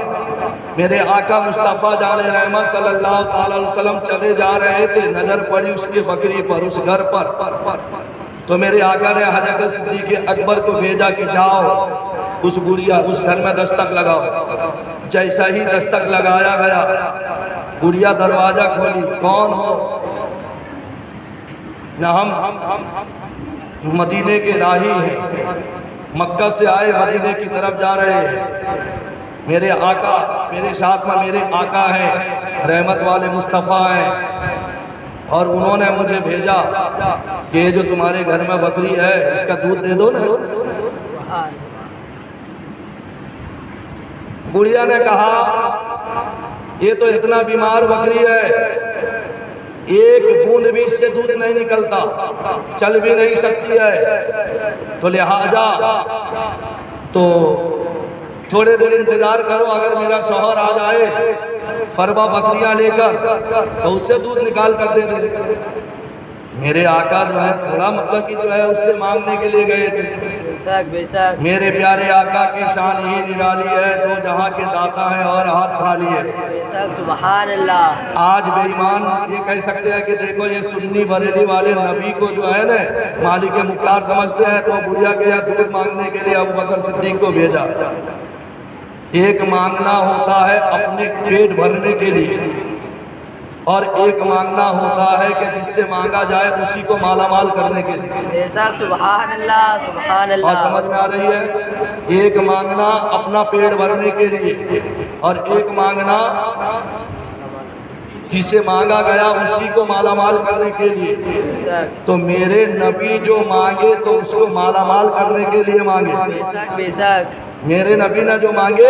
میرے آقا مصطفیٰ جان رحمت صلی اللہ تعالی علیہ وسلم چلے جا رہے تھے، نظر پڑی اس کی بکری پر، اس گھر پر، تو میرے آقا نے حضرت صدیق اکبر کو بھیجا کہ جاؤ اس گڑیا اس گھر میں دستک لگاؤ۔ جیسا ہی دستک لگایا گیا، گڑیا دروازہ کھولی، کون ہو؟ نہ ہم مدینے کے راہی ہیں، مکہ سے آئے مدینے کی طرف جا رہے ہیں، میرے آقا میرے ساتھ میں میرے آقا ہیں، رحمت والے مصطفیٰ ہیں، اور انہوں نے مجھے بھیجا کہ یہ جو تمہارے گھر میں بکری ہے اس کا دودھ دے دو نا۔ بڑھیا نے کہا یہ تو اتنا بیمار بکری ہے، ایک بوند بھی اس سے دودھ نہیں نکلتا، چل بھی نہیں سکتی ہے، تو لہٰذا تو تھوڑے دیر انتظار کرو، اگر میرا شوہر آ جائے فربا بکریاں لے کر تو اس سے دودھ نکال کر دے دے۔ میرے آقا جو ہے تھوڑا مطلب کہ جو ہے اس سے مانگنے کے لیے گئے تھے۔ میرے پیارے آقا کی شان ہی نرالی ہے، دو جہاں کے داتا ہیں اور ہاتھ خالی ہے۔ سبحان اللہ۔ آج بے ایمان یہ کہہ سکتے ہیں کہ دیکھو یہ سنی بریلی والے نبی کو جو ہے نا مالک مختار سمجھتے ہیں، تو بڑھیا کے یہاں دودھ مانگنے کے لیے ابوبکر صدیق کو بھیجا۔ ایک مانگنا ہوتا ہے اپنے پیٹ بھرنے کے لیے، اور ایک مانگنا ہوتا ہے کہ جس سے مانگا جائے اسی کو مالا مال کرنے کے لیے۔ سبحان اللہ، سبحان اللہ۔ اور سمجھ میں آ رہی ہے؟ ایک مانگنا اپنا پیٹ بھرنے کے لیے، اور ایک مانگنا جس سے مانگا گیا اسی کو مالا مال کرنے کے لیے۔ تو میرے نبی جو مانگے تو اس کو مالا مال کرنے کے لیے مانگے۔ میرے نبی نے جو مانگے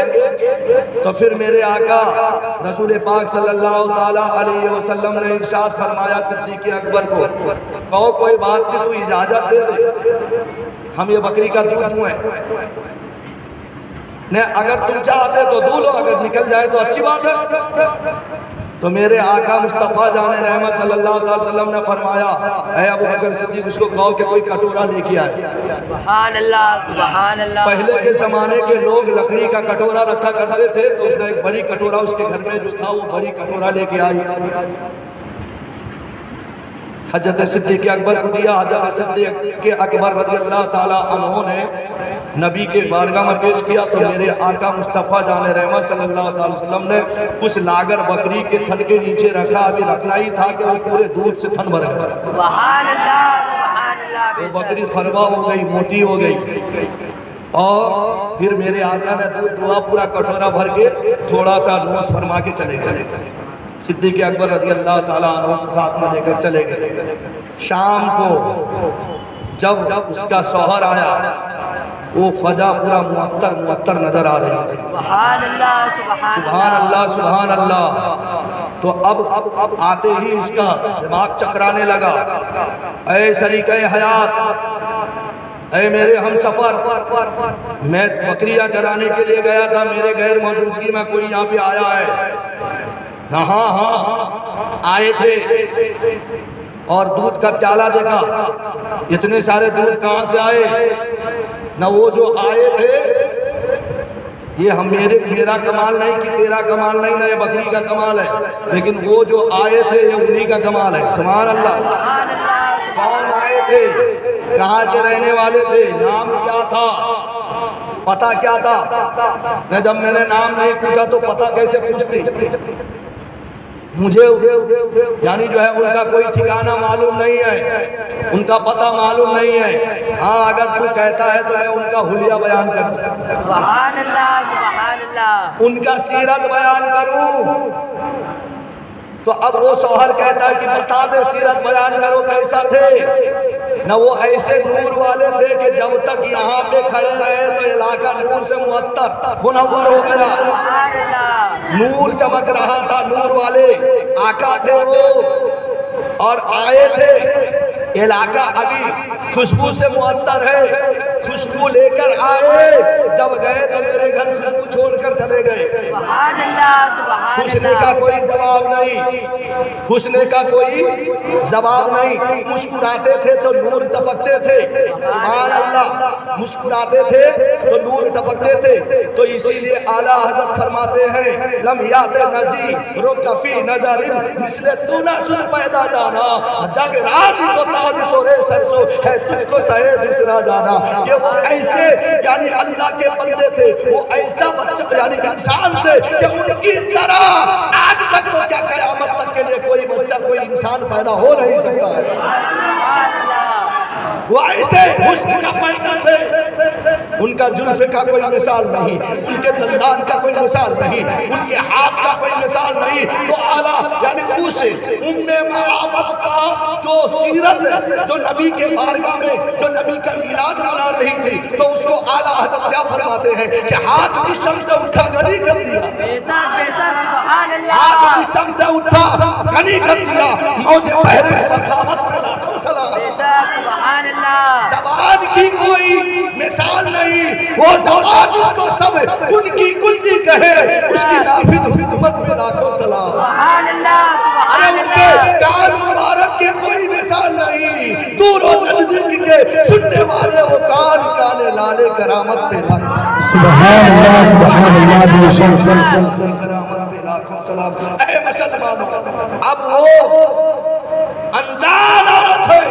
تو پھر میرے آقا رسول پاک صلی اللہ تعالی علیہ وسلم نے ارشاد فرمایا صدیق اکبر کو، کہو کوئی بات نہیں، تو اجازت دے دے، ہم یہ بکری کا دودھ دوں نہیں، اگر تم چاہتے تو دو لو، اگر نکل جائے تو اچھی بات ہے۔ تو میرے آقا مصطفیٰ جان رحمت صلی اللہ علیہ وسلم نے فرمایا اے ابوبکر صدیق اس کو کہو کہ کوئی کٹورا لے کے آئے۔ سبحان اللہ، سبحان اللہ۔ پہلے کے زمانے کے لوگ لکڑی کا کٹورا رکھا کرتے تھے، تو اس نے ایک بڑی کٹورا اس کے گھر میں جو تھا وہ بڑی کٹورا لے کے آئی۔ حضرت صدیق اکبر کو دیا. حضرت صدیق اکبر رضی اللہ تعالیٰ عنہ نے نبی کے بارگاہ میں پیش کیا تو میرے آقا مصطفیٰ جان رحمت صلی اللہ علیہ وسلم نے اس لاگر بکری کے تھن کے نیچے رکھا. ابھی رکھنا ہی تھا کہ وہ پورے دودھ سے تھن بھر گیا. سبحان اللہ سبحان اللہ. وہ بکری فروا ہو گئی, موٹی ہو گئی, اور پھر میرے آقا نے دودھ دعا پورا کٹورا بھر کے تھوڑا سا نوش فرما کے چلے گئے. صدیق اکبر رضی اللہ تعالیٰ عنہ ساتھ میں لے کر چلے گئے. شام کو جب اس کا شوہر آیا وہ فجا پورا معطر نظر آ رہی تھی. سبحان اللہ سبحان اللہ سبحان اللہ. تو اب آتے ہی اس کا دماغ چکرانے لگا. اے شریکِ حیات, اے میرے ہم سفر, میں بکریاں چرانے کے لیے گیا تھا, میرے غیر موجودگی میں کوئی یہاں پہ آیا ہے. ہاں آئے تھے اور دودھ کا پیالہ دیکھا. اتنے سارے دودھ کہاں سے آئے؟ نہ وہ جو آئے تھے, یہ میرا کمال نہیں کہ تیرا کمال نہیں, نہ یہ بکری کا کمال ہے, لیکن وہ جو آئے تھے یہ انہی کا کمال ہے. سبحان اللہ. کون آئے تھے؟ کہاں کے رہنے والے تھے؟ نام کیا تھا؟ پتہ کیا تھا؟ جب میں نے نام نہیں پوچھا تو پتہ کیسے پوچھتی؟ مجھے یعنی جو ہے ان کا کوئی ٹھکانہ معلوم نہیں ہے, ان کا پتہ معلوم نہیں ہے. ہاں اگر تو کہتا ہے تو میں ان کا حلیہ بیان کروں, سبحان اللہ سبحان اللہ, ان کا سیرت بیان کروں. تو اب وہ شوہر کہتا ہے کہ بتا دے سیرت بیان کرو کیسا تھے. نہ وہ ایسے نور والے تھے کہ جب تک یہاں پہ کھڑے رہے تو علاقہ نور سے معطر منور ہو گیا. سبحان اللہ. نور چمک رہا تھا, نور والے آقا تھے وہ, اور آئے تھے. علاقہ ابھی خوشبو سے معطر ہے, خوشبو لے کر آئے. جب گئے تو میرے گھر خوشبو چھوڑ کر چلے گئے. سبحان اللہ سبحان پوچھنے اللہ. کا کوئی جواب نہیں, پوچھنے کا کوئی جواب نہیں. مسکراتے تھے تو نور ٹپکتے تھے. سبحان اللہ. مسکراتے تھے تو نور ٹپکتے تھے. تو اسی لیے اعلیٰ حضرت فرماتے ہیں لم یات نجی رو کفی نظر مثل تو نہ سن پیدا جانا, جگ راج کو تاج تو رے سرسو ہے تجھ کو سہے دوسرا جانا. یہ وہ ایسے یعنی اللہ کے بندے تھے, وہ ایسا بچہ یعنی انسان تھے کہ ان کی طرح آج تک تو کیا قیامت تک کے لیے کوئی بچہ کوئی انسان پیدا ہو نہیں سکتا ہے. سبحان اللہ. وہ ایسے حسن کا پیکر تھے, ان کا زلف کا کوئی مثال نہیں, ان کے دندان کا کوئی مثال نہیں, ان کے ہاتھ کا کوئی مثال نہیں. تو اعلیٰ یعنی اس معابد کا جو سیرت جو نبی کے بارگاہ میں جو نبی کا میلاد منا رہی تھی, تو اس کو اعلیٰ حضرت کیا فرماتے ہیں کہ ہاتھ کی سمت اٹھا غنی کر دیا. سبحان اللہ. ہاتھ کی سمت اٹھا غنی کر دیا. موج بحر سخاوت پہ لاکھوں سلام. سبحان اللہ. زبان کی کوئی مثال نہیں, وہ زبان جس کو سب ان کی کلگی کہے, اس کی نافذ حکومت پہ لاکھوں سلام. سبحان اللہ سبحان ان کے کان مبارک کے کوئی مثال نہیں, دور و نزدیک کے سننے والے وہ کان لالے کرامت پہ لاکھوں سبحان اللہ کرامت پہ لاکھوں سلام. اے مسلمانوں, اب وہ انجان عورت ہے.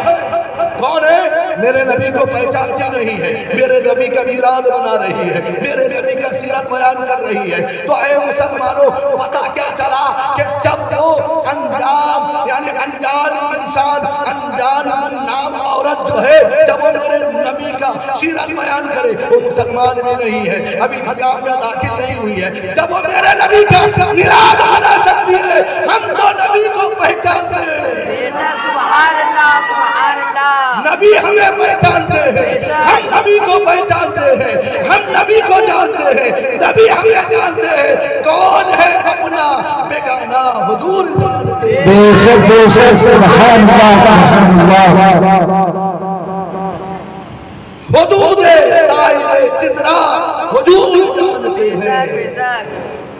کون ہے؟ میرے نبی کو پہچانتی نہیں ہے, میرے نبی کا میلاد بنا رہی ہے, میرے نبی کا سیرت بیان کر رہی ہے. تو اے مسلمانوں, پتہ کیا چلا کہ جب وہ انجان یعنی انجان انسان, انجان نام عورت جو ہے, جب وہ میرے نبی کا سیرت بیان کرے, وہ مسلمان بھی نہیں ہے, ابھی اسلام میں داخل نہیں ہوئی ہے. جب وہ میرے نبی کا میلاد بنا سکتی ہے, ہم تو نبی کو پہچانتے ہیں. سبحان اللہ سبحان اللہ. نبی ہمیں پہچانتے ہیں, ہم نبی کو پہچانتے ہیں, ہم نبی کو جانتے ہیں, نبی ہمیں جانتے ہیں. کون ہے اپنا بیگانہ حضور جانتے ہیں. بے شک سبحان اللہ. حدود طائر سدرہ حضور جانتے ہیں.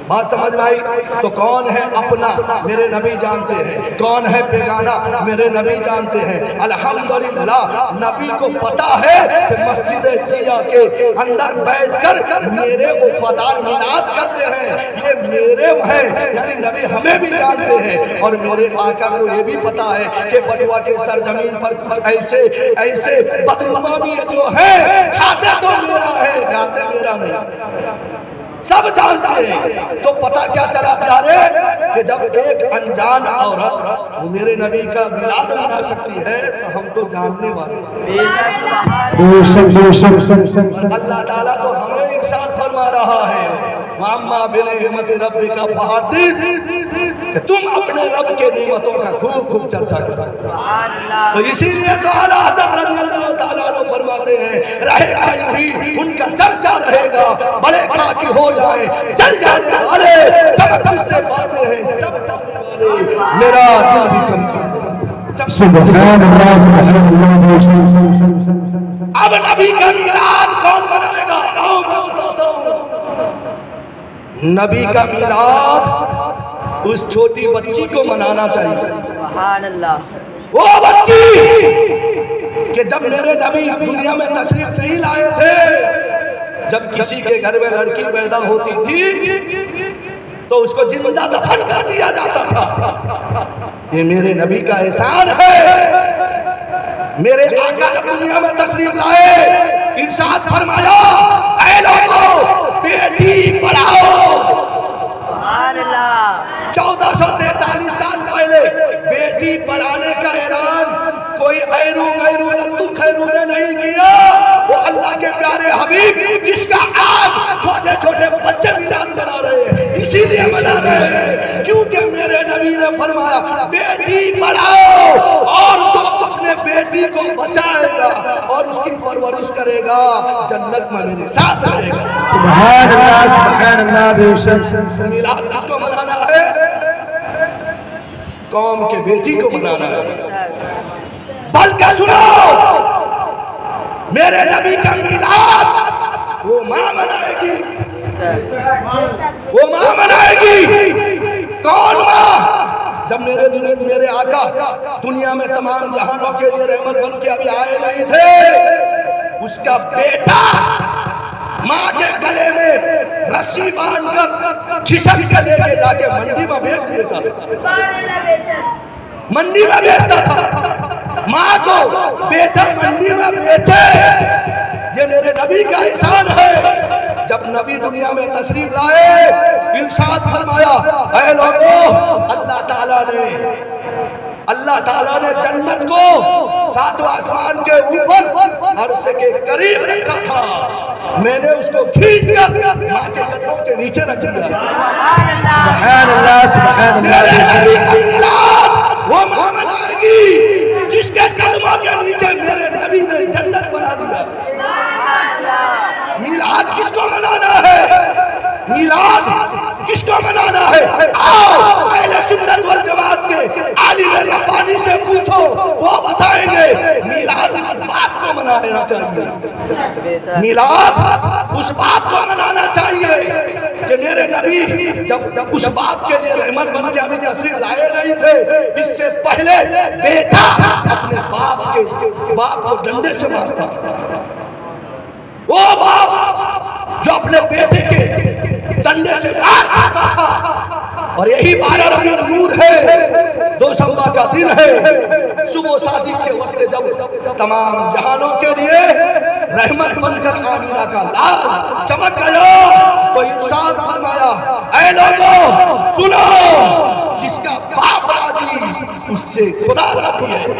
بات سمجھ میں آئی؟ تو کون ہے اپنا میرے نبی جانتے ہیں، کون ہے بیگانہ میرے نبی جانتے ہیں۔ الحمدللہ نبی کو پتا ہے کہ مسجد سیاہ کے اندر بیٹھ کر میرے وفادار میلاد کرتے ہیں، یہ میرے ہیں، یعنی نبی ہمیں بھی جانتے ہیں۔ اور میرے آقا کو یہ بھی پتا ہے کہ بٹوا کے سرزمین پر کچھ ایسے بدنما بھی جو ہے، کھاتے تو میرا ہے، گاتے میرا نہیں، سب جانتے ہیں۔ تو پتہ کیا چلا پیارے کہ جب ایک انجان عورت وہ میرے نبی کا میلاد منا سکتی ہے تو ہم تو جاننے والے ہیں۔ اللہ تعالیٰ تو ہمیں ایک ساتھ فرما رہا ہے وَأَمَّا بِنِعْمَتِ رَبِّكَ فَحَدِّثْ، کہ تم اپنے رب کے نعمتوں کا خوب خوب چرچا کرو۔ تو اسی لیے تو اعلیٰ حضرت رضی اللہ تعالیٰ عنہ فرماتے ہیں رہے گا یوں ہی ان کا چرچا رہے گا، بڑے خاکی ہو جائیں جل جانے والے، چمک جس سے پاتے ہیں سب پانے والے، میرا دل بھی چمکا۔ سبحان اللہ سبحان اللہ۔ اب نبی کا میلاد کون منائے گا؟ آؤ میں بتاتا ہوں۔ نبی کا میلاد اس چھوٹی بچی کو منانا چاہیے۔ سبحان اللہ۔ وہ بچی کہ جب میرے نبی دنیا میں تشریف نہیں لائے تھے، جب کسی کے گھر میں لڑکی پیدا ہوتی تھی تو اس کو زندہ دفن کر دیا جاتا تھا۔ یہ میرے نبی کا احسان ہے۔ میرے آقا جب دنیا میں تشریف لائے ارشاد فرمایا اے لوگو بیٹی پڑھاؤ۔ سبحان اللہ۔ 1443 سال پہلے بیٹی پڑھانے کا اعلان کوئی ایرو غیرو لطو خیرو نے نہیں کیا، وہ اللہ کے پیارے حبیب جس کا آج چھوٹے چھوٹے بچے میلاد منا رہے ہیں، اسی لیے منا رہے ہیں کیونکہ میرے نبی نے فرمایا بیٹی پڑھاؤ، اور جو اپنے بیٹی کو بچائے گا اور اس کی پرورش کرے گا جنت میں میرے ساتھ رہے گا۔ سبحان اللہ سبحان اللہ بے شک۔ میلاد کس کو منانا ہے؟ قوم کے بیٹی کو منانا ہے۔ بلکہ سنو میرے نبی کا میلاد وہ ماں منائے گی، وہ ماں منائے گی۔ کون ماں؟ جب میرے آقا دنیا میں تمام جہانوں کے لیے رحمت بن کے ابھی آئے نہیں تھے، اس کا بیٹا ماں کے گلے میں رسی باندھ کر کھسک کے لے کے جا کے منڈی میں بیچ دیتا تھا، منڈی میں بیچتا تھا۔ ماں کو بیٹا منڈی میں بیچے، یہ میرے نبی کا احسان ہے۔ جب نبی دنیا میں تشریف لائے ارشاد فرمایا اے لوگوں اللہ تعالیٰ نے جنت کو ساتوں آسمان کے اوپر عرش کے قریب رکھا تھا، میں نے اس کو کھینچ کر ماں کے قدموں کے نیچے رکھ دیا۔ سبحان اللہ سبحان میرے نبی کا اللہ۔ میلاد وہ ماں منائے گی جس کے قدموں کے نیچے میرے نبی نے جنت بنا دیا۔ میلاد کس کو منانا ہے؟ میلاد کس کو منانا ہے؟ آؤ اہل سنت والجماعت کے عالم ربانی سے پوچھو، وہ بتائیں گے میلاد اس بات کو منانا چاہیے، میلاد اس بات کو منانا چاہیے کہ میرے نبی جب اس باپ کے لیے رحمت بن کے ابھی تشریف لائے نہیں تھے، اس سے پہلے بیٹا اپنے باپ کو ڈنڈے سے مارتا تھا۔ وہ باپ جو اپنے بیٹے کے ڈنڈے سے مار کھاتا تھا، اور یہی 12 ربیع النور ہے، دوشنبہ کا دن ہے، صبح صادق کے وقت جب تمام جہانوں کے لیے رحمت بن کر آمینہ کا لال چمک گیا تو ارشاد فرمایا اے لوگوں سنو، جس کا باپ راضی اس سے خدا راضی ہے۔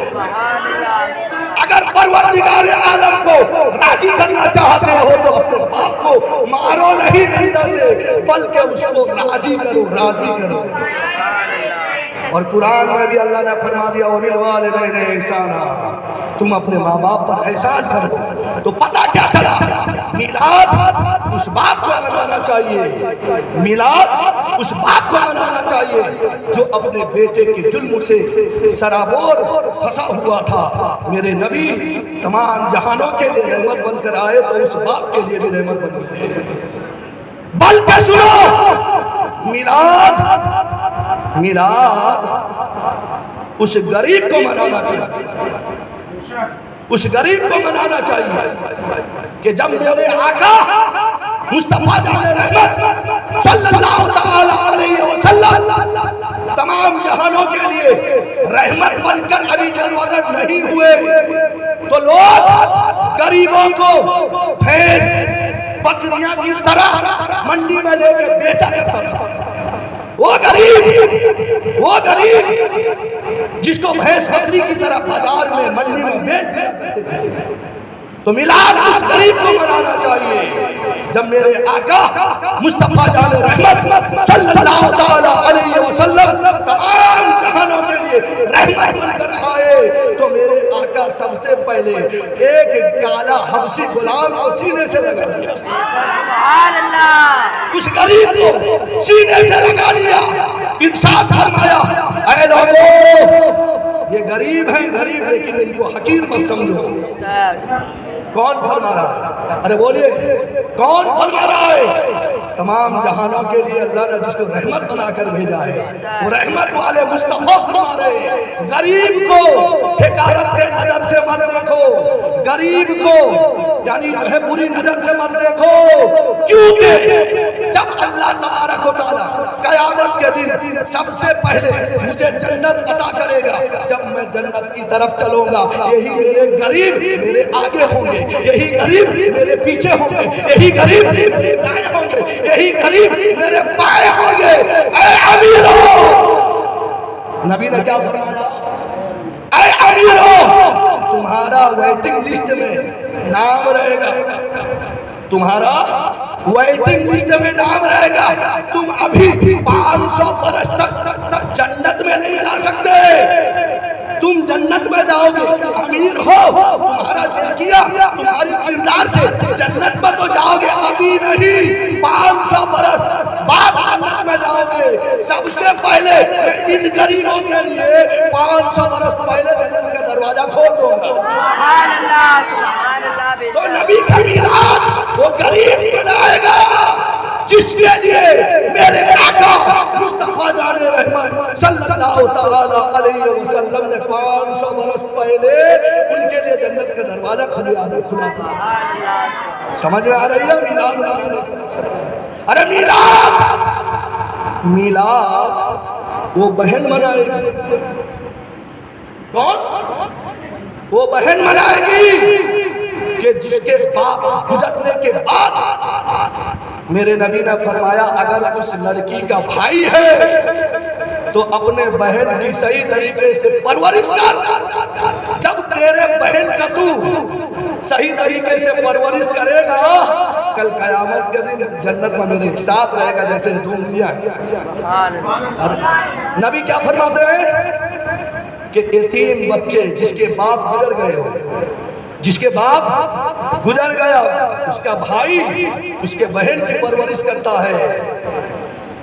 اگر پروردگار عالم کو راضی کرنا چاہتے ہو تو اپنے باپ کو مارو نہیں ڈنڈا سے، بلکہ اس کو راضی کرو، راضی کرو۔ اور قرآن میں بھی اللہ نے فرما دیا وَبِالْوَالِدَيْنِ احسانا، تم اپنے ماں باپ پر احسان کرو۔ تو پتہ کیا چلا؟ میلاد اس باپ کو منانا چاہیے، میلاد اس باپ کو منانا چاہیے جو اپنے بیٹے کے ظلم سے سرابور پھنسا ہوا تھا۔ میرے نبی تمام جہانوں کے لیے رحمت بن کر آئے تو اس باپ کے لیے بھی رحمت بن گئے۔ بلکہ سنو میلاد اس غریب کو منانا چاہیے، اس غریب کو منانا چاہیے کہ جب میرے آقا مصطفیٰ جان رحمت صلی اللہ تعالی علیہ وسلم تمام جہانوں کے لیے رحمت بن کر ابھی جلوگر نہیں ہوئے تو لوگ غریبوں کو بھینس بکریاں کی طرح منڈی میں لے کے بیچا کرتا تھا۔ وہ غریب جس کو بھینس بکری کی طرح بازار میں منڈی میں بیچ دیا کرتے تھے، تو میلاد اس غریب کو منانا چاہیے جب میرے آقا مصطفیٰ جان رحمت صلی اللہ تعالی علیہ وسلم تمام جہانوں کے لیے رحمت بن کر آئے تو میرے آقا سب سے پہلے ایک کالا حبشی غلام کو سینے سے لگا لیا، سبحان اللہ، اس غریب کو سینے سے لگا لیا، ارشاد فرمایا اے لوگو یہ غریب ہیں غریب لیکن ان کو حقیر مت سمجھو۔ کون فرما رہا ہے؟ ارے بولیے کون فرما رہا ہے؟ تمام جہانوں کے لیے اللہ نے جس کو رحمت بنا کر بھیجا ہے وہ رحمت والے مصطفیٰ فرما رہے ہیں غریب کو حقارت کے نظر سے مت دیکھو، غریب کو یعنی جو ہے بری نظر سے مت دیکھو، کیونکہ جب اللہ تبارک و تعالیٰ قیامت کے دن سب سے پہلے مجھے جنت عطا کرے گا، جب میں جنت کی طرف چلوں گا یہی میرے غریب میرے آگے ہوں گے، یہی غریب میرے پیچھے ہوں گے، یہی غریب میرے دائیں ہوں گے، یہی غریب میرے بائیں ہوں گے۔ اے امیرو، نبی نے کیا فرمایا؟ اے امیرو تمہارا ویٹنگ لسٹ میں نام رہے گا، تمہارا ویٹنگ لسٹ میں نام رہے گا، تم ابھی 500 برس تک جنت میں نہیں جا سکتے، تم جنت میں جاؤ گے، امیر ہو تمہارا نیکیاں تمہاری کردار سے جنت میں تو جاؤ گے، ابھی نہیں 500 برس بعد جنت میں جاؤ گے۔ سب سے پہلے میں ان غریبوں کے لیے 500 برس پہلے جنت کا دروازہ کھول دوں گا۔ سبحان اللہ، سبحان اللہ، تو نبی کا میلاد وہ غریب بنائے گا جس کے لیے میرے آقا مصطفیٰ جان رحمت صلی اللہ تعالی علیہ وسلم نے 500 برس پہلے ان کے لیے جنت کا دروازہ کھلا تھا۔ سمجھ میں آ رہی ہے میلاد منانے کا؟ ارے میلاد وہ بہن منائے گی، کون؟ وہ بہن منائے گی کہ جس کے باپ گزرنے کے بعد میرے نبی نے فرمایا اگر اس لڑکی کا بھائی ہے تو اپنے بہن کی صحیح طریقے سے پرورش کر، جب تیرے بہن کا تو صحیح طریقے سے پرورش کرے گا کل قیامت کے دن جنت میں میرے ساتھ رہے گا جیسے دھوم لیا ہے۔ نبی کیا فرماتے ہیں کہ یتیم بچے جس کے باپ گزر گئے ہو، جس کے باپ گزر گیا اس کا بھائی اس کے بہن کی پرورش کرتا ہے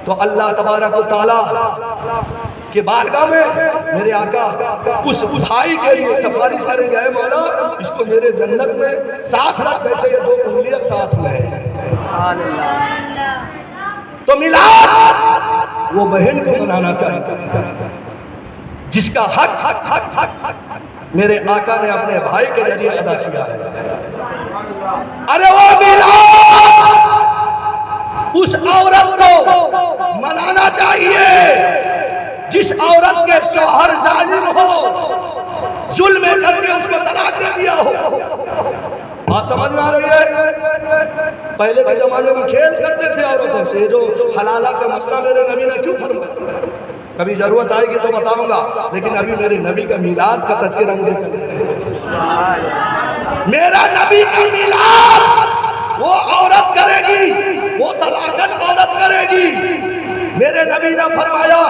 تو اللہ تبارک و تعالیٰ کے بارگاہ میں میرے آقا اس بھائی کے لیے سفارش کریں گے، اے مولا اس کو میرے جنت میں ساتھ رکھ جیسے یہ 2 انگلیاں ساتھ میں ہیں۔ تو میلاد وہ بہن کو منانا چاہیے جس کا حق میرے آقا نے اپنے بھائی کے ذریعے ادا کیا ہے۔ ارے وہ میلاد اس عورت کو منانا چاہیے جس عورت کے شوہر ظالم ہو، ظلم کر کے اس کو طلاق دے دیا ہو۔ بات سمجھ میں آ رہی ہے؟ پہلے کے زمانے میں کھیل کرتے تھے عورتوں سے، جو حلالہ کا مسئلہ میرے نبی نے کیوں فرمایا؟ کبھی ضرورت آئے گی تو بتاؤں گا، لیکن ابھی میرے نبی کا میلاد کا تذکرہ مجھے کر لیں۔ میرا نبی کا میلاد وہ عورت کرے گی، وہ طلاقن عورت کرے گی۔ میرے نبی نے فرمایا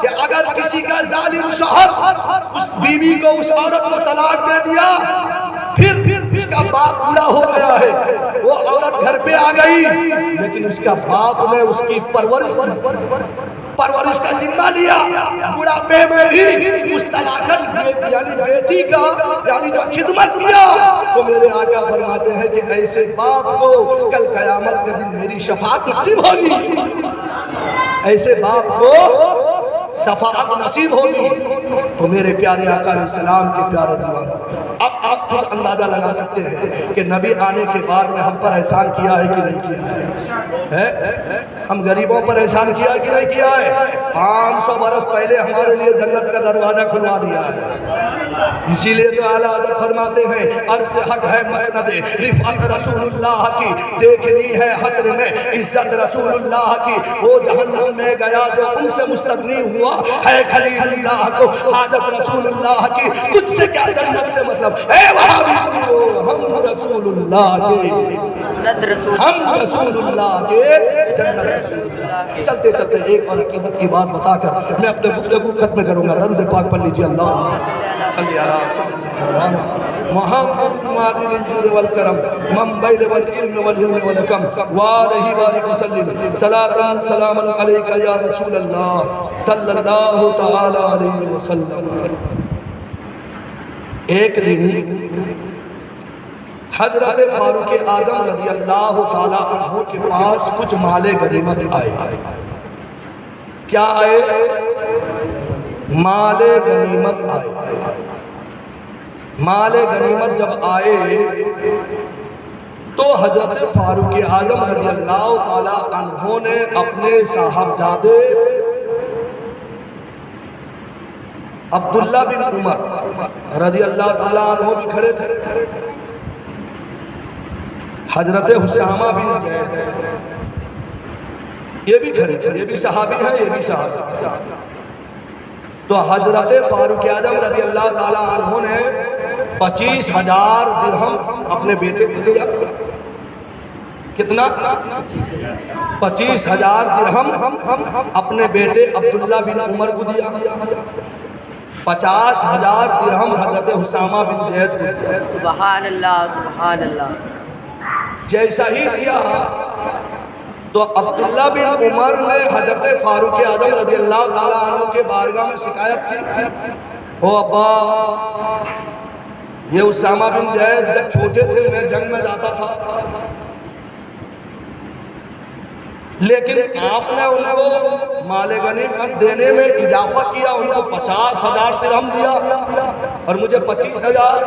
کہ اگر کسی کا ظالم شوہر اس بیوی کو اس عورت کو طلاق دے دیا، پھر اس کا باپ بوڑھا ہو گیا ہے، وہ عورت گھر پہ آ گئی لیکن اس کا باپ نے اس کی پرورش کا ذمہ لیا، بڑھاپے میں بھی اس طلاقن یعنی بیٹی کا یعنی جو خدمت کیا، تو میرے آقا فرماتے ہیں کہ ایسے باپ کو کل قیامت کے دن میری شفاعت نصیب ہوگی۔ ایسے باپ کو شفاعت نصیب ہوگی تو میرے پیارے آقا علیہ السلام کے پیارے دیوانوں، اب آپ خود اندازہ لگا سکتے ہیں کہ نبی آنے کے بعد میں ہم پر احسان کیا ہے کہ نہیں کیا ہے؟ ہم غریبوں پر احسان کیا ہے کہ نہیں کیا ہے؟ 500 برس پہلے ہمارے لیے جنت کا دروازہ کھلوا دیا ہے۔ اسی لیے تو اعلیٰ حضرت فرماتے ہیں عرص حق ہے مسند رفعت رسول اللہ کی، دیکھنی ہے حسر میں عزت رسول اللہ کی، وہ جہنم میں گیا جو ان سے مستغنی ہوا ہے خلیل اللہ کو حاجت رسول اللہ کی، تجھ سے کیا جنت سے مطلب، اے وہابی تم ہم رسول اللہ کے، ہم رسول اللہ کے جنت۔ چلتے چلتے ایک اور عقیدت کی بات بتا کر میں اپنے گفتگو ختم کروں گا۔ درود پاک پڑھ لیجیے، اللہ صلی اللہ علیہ محمد معادل الجود والکرم منبعل والعلم والعلم والحکم وآلہ بارک وسلم صلاۃ سلاما علیک یا رسول اللہ صلی اللہ تعالی علیہ وسلم۔ ایک دن حضرت فاروق اعظم رضی اللہ تعالی عنہ کے پاس کچھ مال غنیمت آئے۔ کیا آئے؟ مال غنیمت آئے۔ مال غنیمت جب آئے تو حضرت فاروق اعظم رضی اللہ تعالی عنہ نے اپنے صاحبزادے عبداللہ بن عمر رضی اللہ تعالی عنہ بھی کھڑے تھے، حضرت حسامہ بن زید یہ بھی کھڑے تھے، یہ بھی صحابی ہیں، یہ بھی صحابی۔ تو حضرت فاروق اعظم رضی اللہ تعالی عنہ نے 25,000 درہم اپنے بیٹے کو دیا۔ کتنا؟ 25,000 درہم اپنے بیٹے عبداللہ بن عمر کو دیا، 50,000 درہم حضرت حسامہ بن زید کو دیا۔ سبحان اللہ سبحان اللہ۔ جیسا ہی دیا تو عبداللہ بن عمر نے حضرت فاروق اعظم رضی اللہ تعالیٰ عنہ کے بارگاہ میں شکایت کی، او ابا یہ اسامہ بن زید جب چھوٹے تھے میں جنگ میں جاتا تھا، لیکن آپ نے ان کو مال غنیمت دینے میں اضافہ کیا، ان کو 50,000 درہم دیا اور مجھے 25,000۔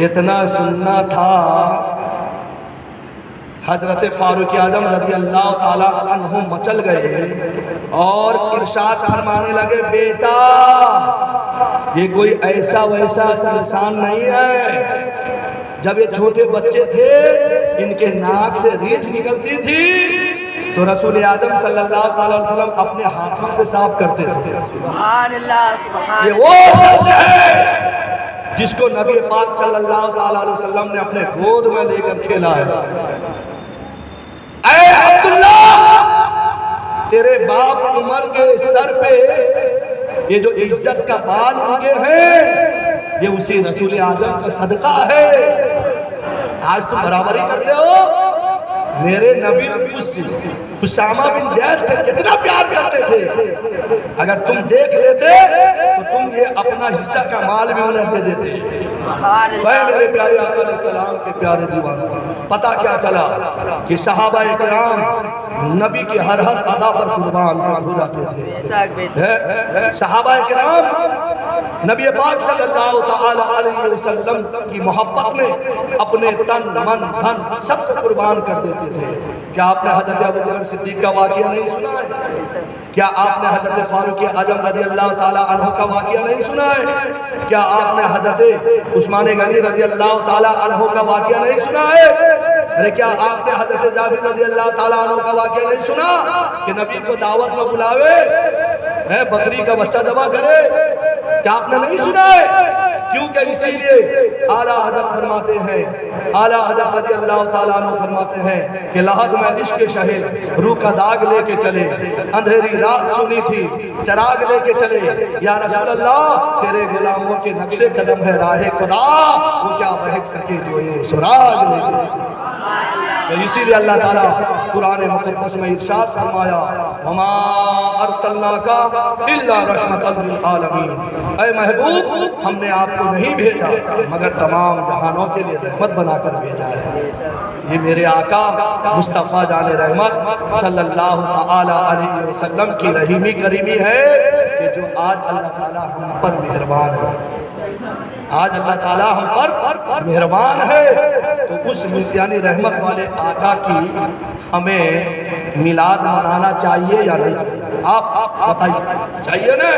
اتنا سننا تھا، حضرت فاروق اعظم رضی اللہ تعالیٰ عنہ مچل گئے اور ارشاد فرمانے لگے، بیٹا یہ کوئی ایسا ویسا انسان نہیں ہے، جب یہ چھوٹے بچے تھے ان کے ناک سے ریت نکلتی تھی تو رسول اعظم صلی اللہ تعالیٰ علیہ وسلم اپنے ہاتھوں سے صاف کرتے تھے۔ سبحان اللہ سبحان یہ وہ شخص ہے جس کو نبی پاک صلی اللہ تعالیٰ علیہ وسلم نے اپنے گود میں لے کر کھیلا ہے۔ اے عبداللہ، تیرے باپ عمر کے سر پہ یہ جو عزت کا بال اگے ہیں یہ اسی رسول اعظم کا صدقہ ہے۔ آج تم برابری کرتے ہو، میرے نبی اس حسامہ بن زید سے کتنا پیار کرتے تھے، اگر تم دیکھ لیتے تو تم یہ اپنا حصہ کا مال بھی انہیں دے دیتے۔ اے میرے پیارے آقا علیہ السلام کے پیارے دیوانوں، پتہ کیا چلا کہ صحابہ کرام نبی کی ہر ادا پر قربان ہو جاتے تھے۔ صحابہ کرام نبی پاک صلی اللہ تعالی علیہ وسلم کی محبت میں اپنے تن من دھن سب کو قربان کر دیتے تھے۔ کیا آپ نے حضرت ابوبکر صدیق کا واقعہ نہیں سنا ہے؟ کیا آپ نے حضرت فاروق اعظم رضی اللہ تعالی عنہ کا واقعہ نہیں سنا ہے؟ کیا آپ نے حضرت عثمان غنی رضی اللہ تعالی عنہ کا واقعہ نہیں سنا ہے؟ ارے کیا آپ نے حضرت جابر رضی اللہ تعالیٰ عنہ کا واقعہ نہیں سنا کہ نبی کو دعوت میں بلاوے، بکری کا بچہ ذبح کرے؟ کیا آپ نے نہیں سنا ہے؟ کیونکہ اسی لیے اعلیٰ حضرت فرماتے ہیں، اعلیٰ حضرت رضی اللہ تعالیٰ عنہ فرماتے ہیں کہ لحد میں عشق شہر روح کا داغ لے کے چلے، اندھیری رات سنی تھی چراغ لے کے چلے، یا رسول اللہ تیرے غلاموں کے نقش قدم ہے راہ خدا، وہ کیا بہک سکے جو یہ سراغ لے کے چلے۔ تو اسی لیے اللہ تعالیٰ قرآن مقدس میں ارشاد فرمایا وما ارسلناک الا رحمۃ للعالمین، اے محبوب ہم نے آپ کو نہیں بھیجا مگر تمام جہانوں کے لیے رحمت بنا کر بھیجا ہے۔ یہ میرے آقا مصطفیٰ جان رحمت صلی اللہ تعالی علیہ وسلم کی رحیمی کریمی ہے کہ جو آج اللہ تعالی ہم پر مہربان ہے، آج اللہ تعالی ہم پر مہربان ہے۔ تو اس یعنی رحمت والے آقا کی ہمیں میلاد منانا چاہیے یا نہیں چاہیے؟ آپ بتائیے، چاہیے نا؟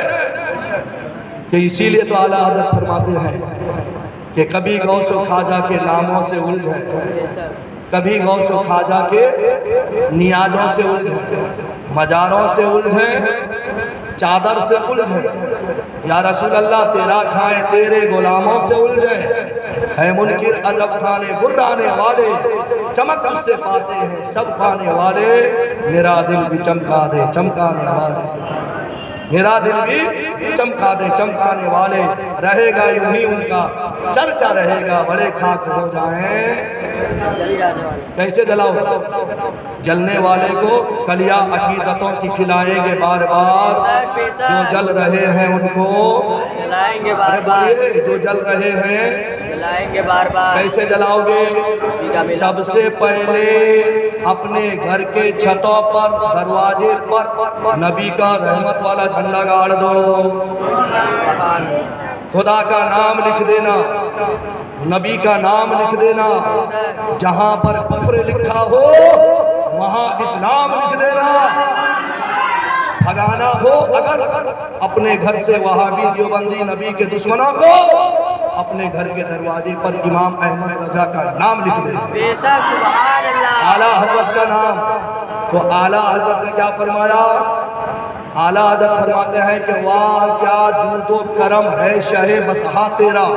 کہ اسی لیے تو اعلیٰ حضرت فرماتے ہیں کہ کبھی غوث و خواجہ کے ناموں سے الجھیں، کبھی غوث و خواجہ کے نیازوں سے الجھیں، مزاروں سے الجھیں، چادر سے الجھیں، یا رسول اللہ تیرا کھائیں تیرے غلاموں سے الجھیں، ہے منکر عجب کھانے گرانے والے، چمک تجھ سے پاتے ہیں سب کھانے والے، میرا دل بھی چمکا دے چمکانے والے، میرا دل بھی چمکا دے چمکانے والے، رہے گا یوں ہی ان کا چرچا رہے گا، بڑے خاک ہو جائیں کیسے جلاؤ؟ جلنے والے کو کلیا عقیدتوں کی کھلائیں گے بار بار، جو جل رہے ہیں ان کو جلائیں گے بار بار، جو جل رہے ہیں جلائیں گے بار بار۔ کیسے جلاؤ گے؟ سب سے پہلے اپنے گھر کے چھتوں پر دروازے پر نبی کا رحمت والا جھنڈا گاڑ دو، خدا کا نام لکھ دینا، نبی کا نام لکھ دینا، جہاں پر کفر لکھا ہو وہاں اسلام لکھ دینا، بھگانا ہو اگر اپنے گھر سے وہابی دیوبندی نبی کے دشمنوں کو اپنے گھر کے دروازے پر امام احمد رضا کا نام لکھ دینا، بے شک سبحان اللہ، اعلیٰ حضرت کا نام۔ تو اعلیٰ حضرت نے کیا فرمایا؟ اعلیٰ حضرت فرماتے ہیں کہ واہ کیا جود و کرم ہے شہ بطحا تیرا،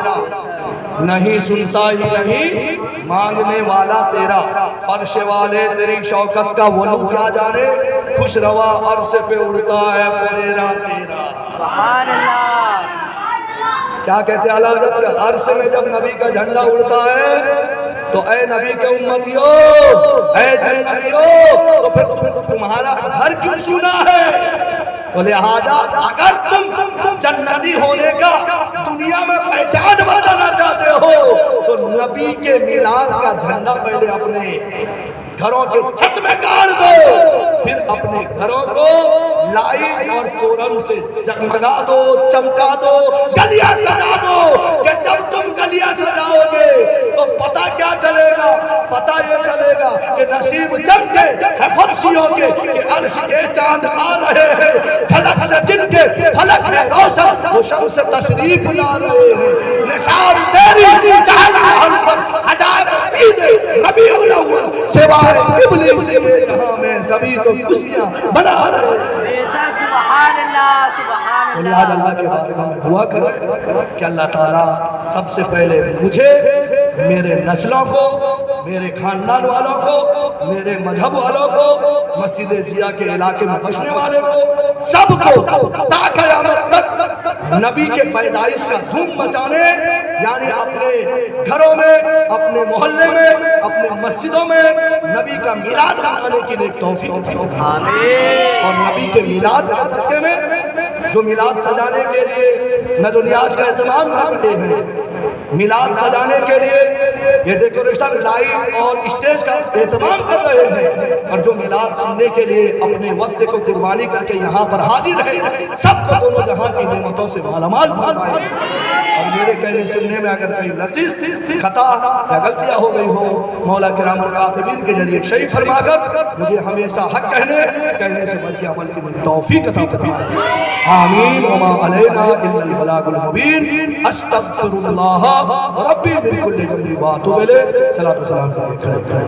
نہیں سنتا ہی نہیں مانگنے والا تیرا، فرش والے تیری شوکت کا ولو کیا جانے، خوش روا عرص پہ اڑتا ہے فریرا تیرا، سبحان اللہ۔ کیا کہتے ہیں اعلیٰ حضرت کہ عرص میں جب نبی کا جھنڈا اڑتا ہے تو اے نبی کے امتیو، اے جنتیو، تو پھر تمہارا گھر کیوں سونا ہے؟ تو لہذا اگر تم جنتی ہونے کا دنیا میں پہچان بتانا چاہتے ہو تو نبی کے میلاد کا جھنڈا پہلے اپنے گھروں کے چھت میں گاڑ دو، پھر اپنے گھروں کو لائٹ اور تورن سے جگمگا دو، چمکا دو، گلیاں سجا دو، کہ جب تم گلیاں سجاؤ گے تو پتہ کیا چلے گا؟ پتہ یہ چلے گا کہ نصیب چمکے ہے فرشیوں کے کہ عرش کے چاند آ رہے ہیں، فلک سے جن کے فلک ہے روشن وہ شمس تشریف لا رہے ہیں، نثار تیری چہل پہل پر ہزار عید ربیع الاول سوائے ابلیس کے جہاں میں سبھی تو خوشیاں بنا رہے ہیں۔ بے شک سبحان اللہ سبحان اللہ۔ لہذا اللہ کے بارگاہ میں دعا کریں کہ اللہ تعالیٰ سب سے پہلے مجھے، میرے نسلوں کو، میرے خاندان والوں کو، میرے مذہب والوں کو، مسجد ضیاء کے علاقے میں بسنے والے کو، سب کو تا قیامت تک نبی کے پیدائش کا دھوم مچانے، یعنی اپنے گھروں میں، اپنے محلے میں، اپنے مسجدوں میں نبی کا میلاد منانے کی نیک توفیق عطا فرمائے۔ آمین۔ اور نبی کے میلاد کے صدقے میں جو میلاد سجانے کے لیے نظر و نیاز کا اہتمام کر رہے ہیں، میلاد سجانے کے لیے یہ ڈیکوریشن لائٹ اور اسٹیج کا اہتمام کر رہے ہیں، اور جو میلاد سننے کے لیے اپنے وقت کو قربانی کر کے یہاں پر حاضر ہیں، سب کو دونوں جہاں کی نعمتوں سے مالا مال فرمائے۔ اور میرے کہنے سننے میں اگر کہیں لفظ خطا یا غلطیاں ہو گئی ہو، مولا کرام الکاتبین کے ذریعے شہید فرما کر مجھے ہمیشہ حق کہنے سے بلکہ عمل کی توفیق عطا فرمائے۔ آمین۔ وما علینا الا البلاغ المبین۔ استغفر اللہ ربی من کل ذنب واتوب الیہ۔ صلاۃ و سلام کے لیے کھڑے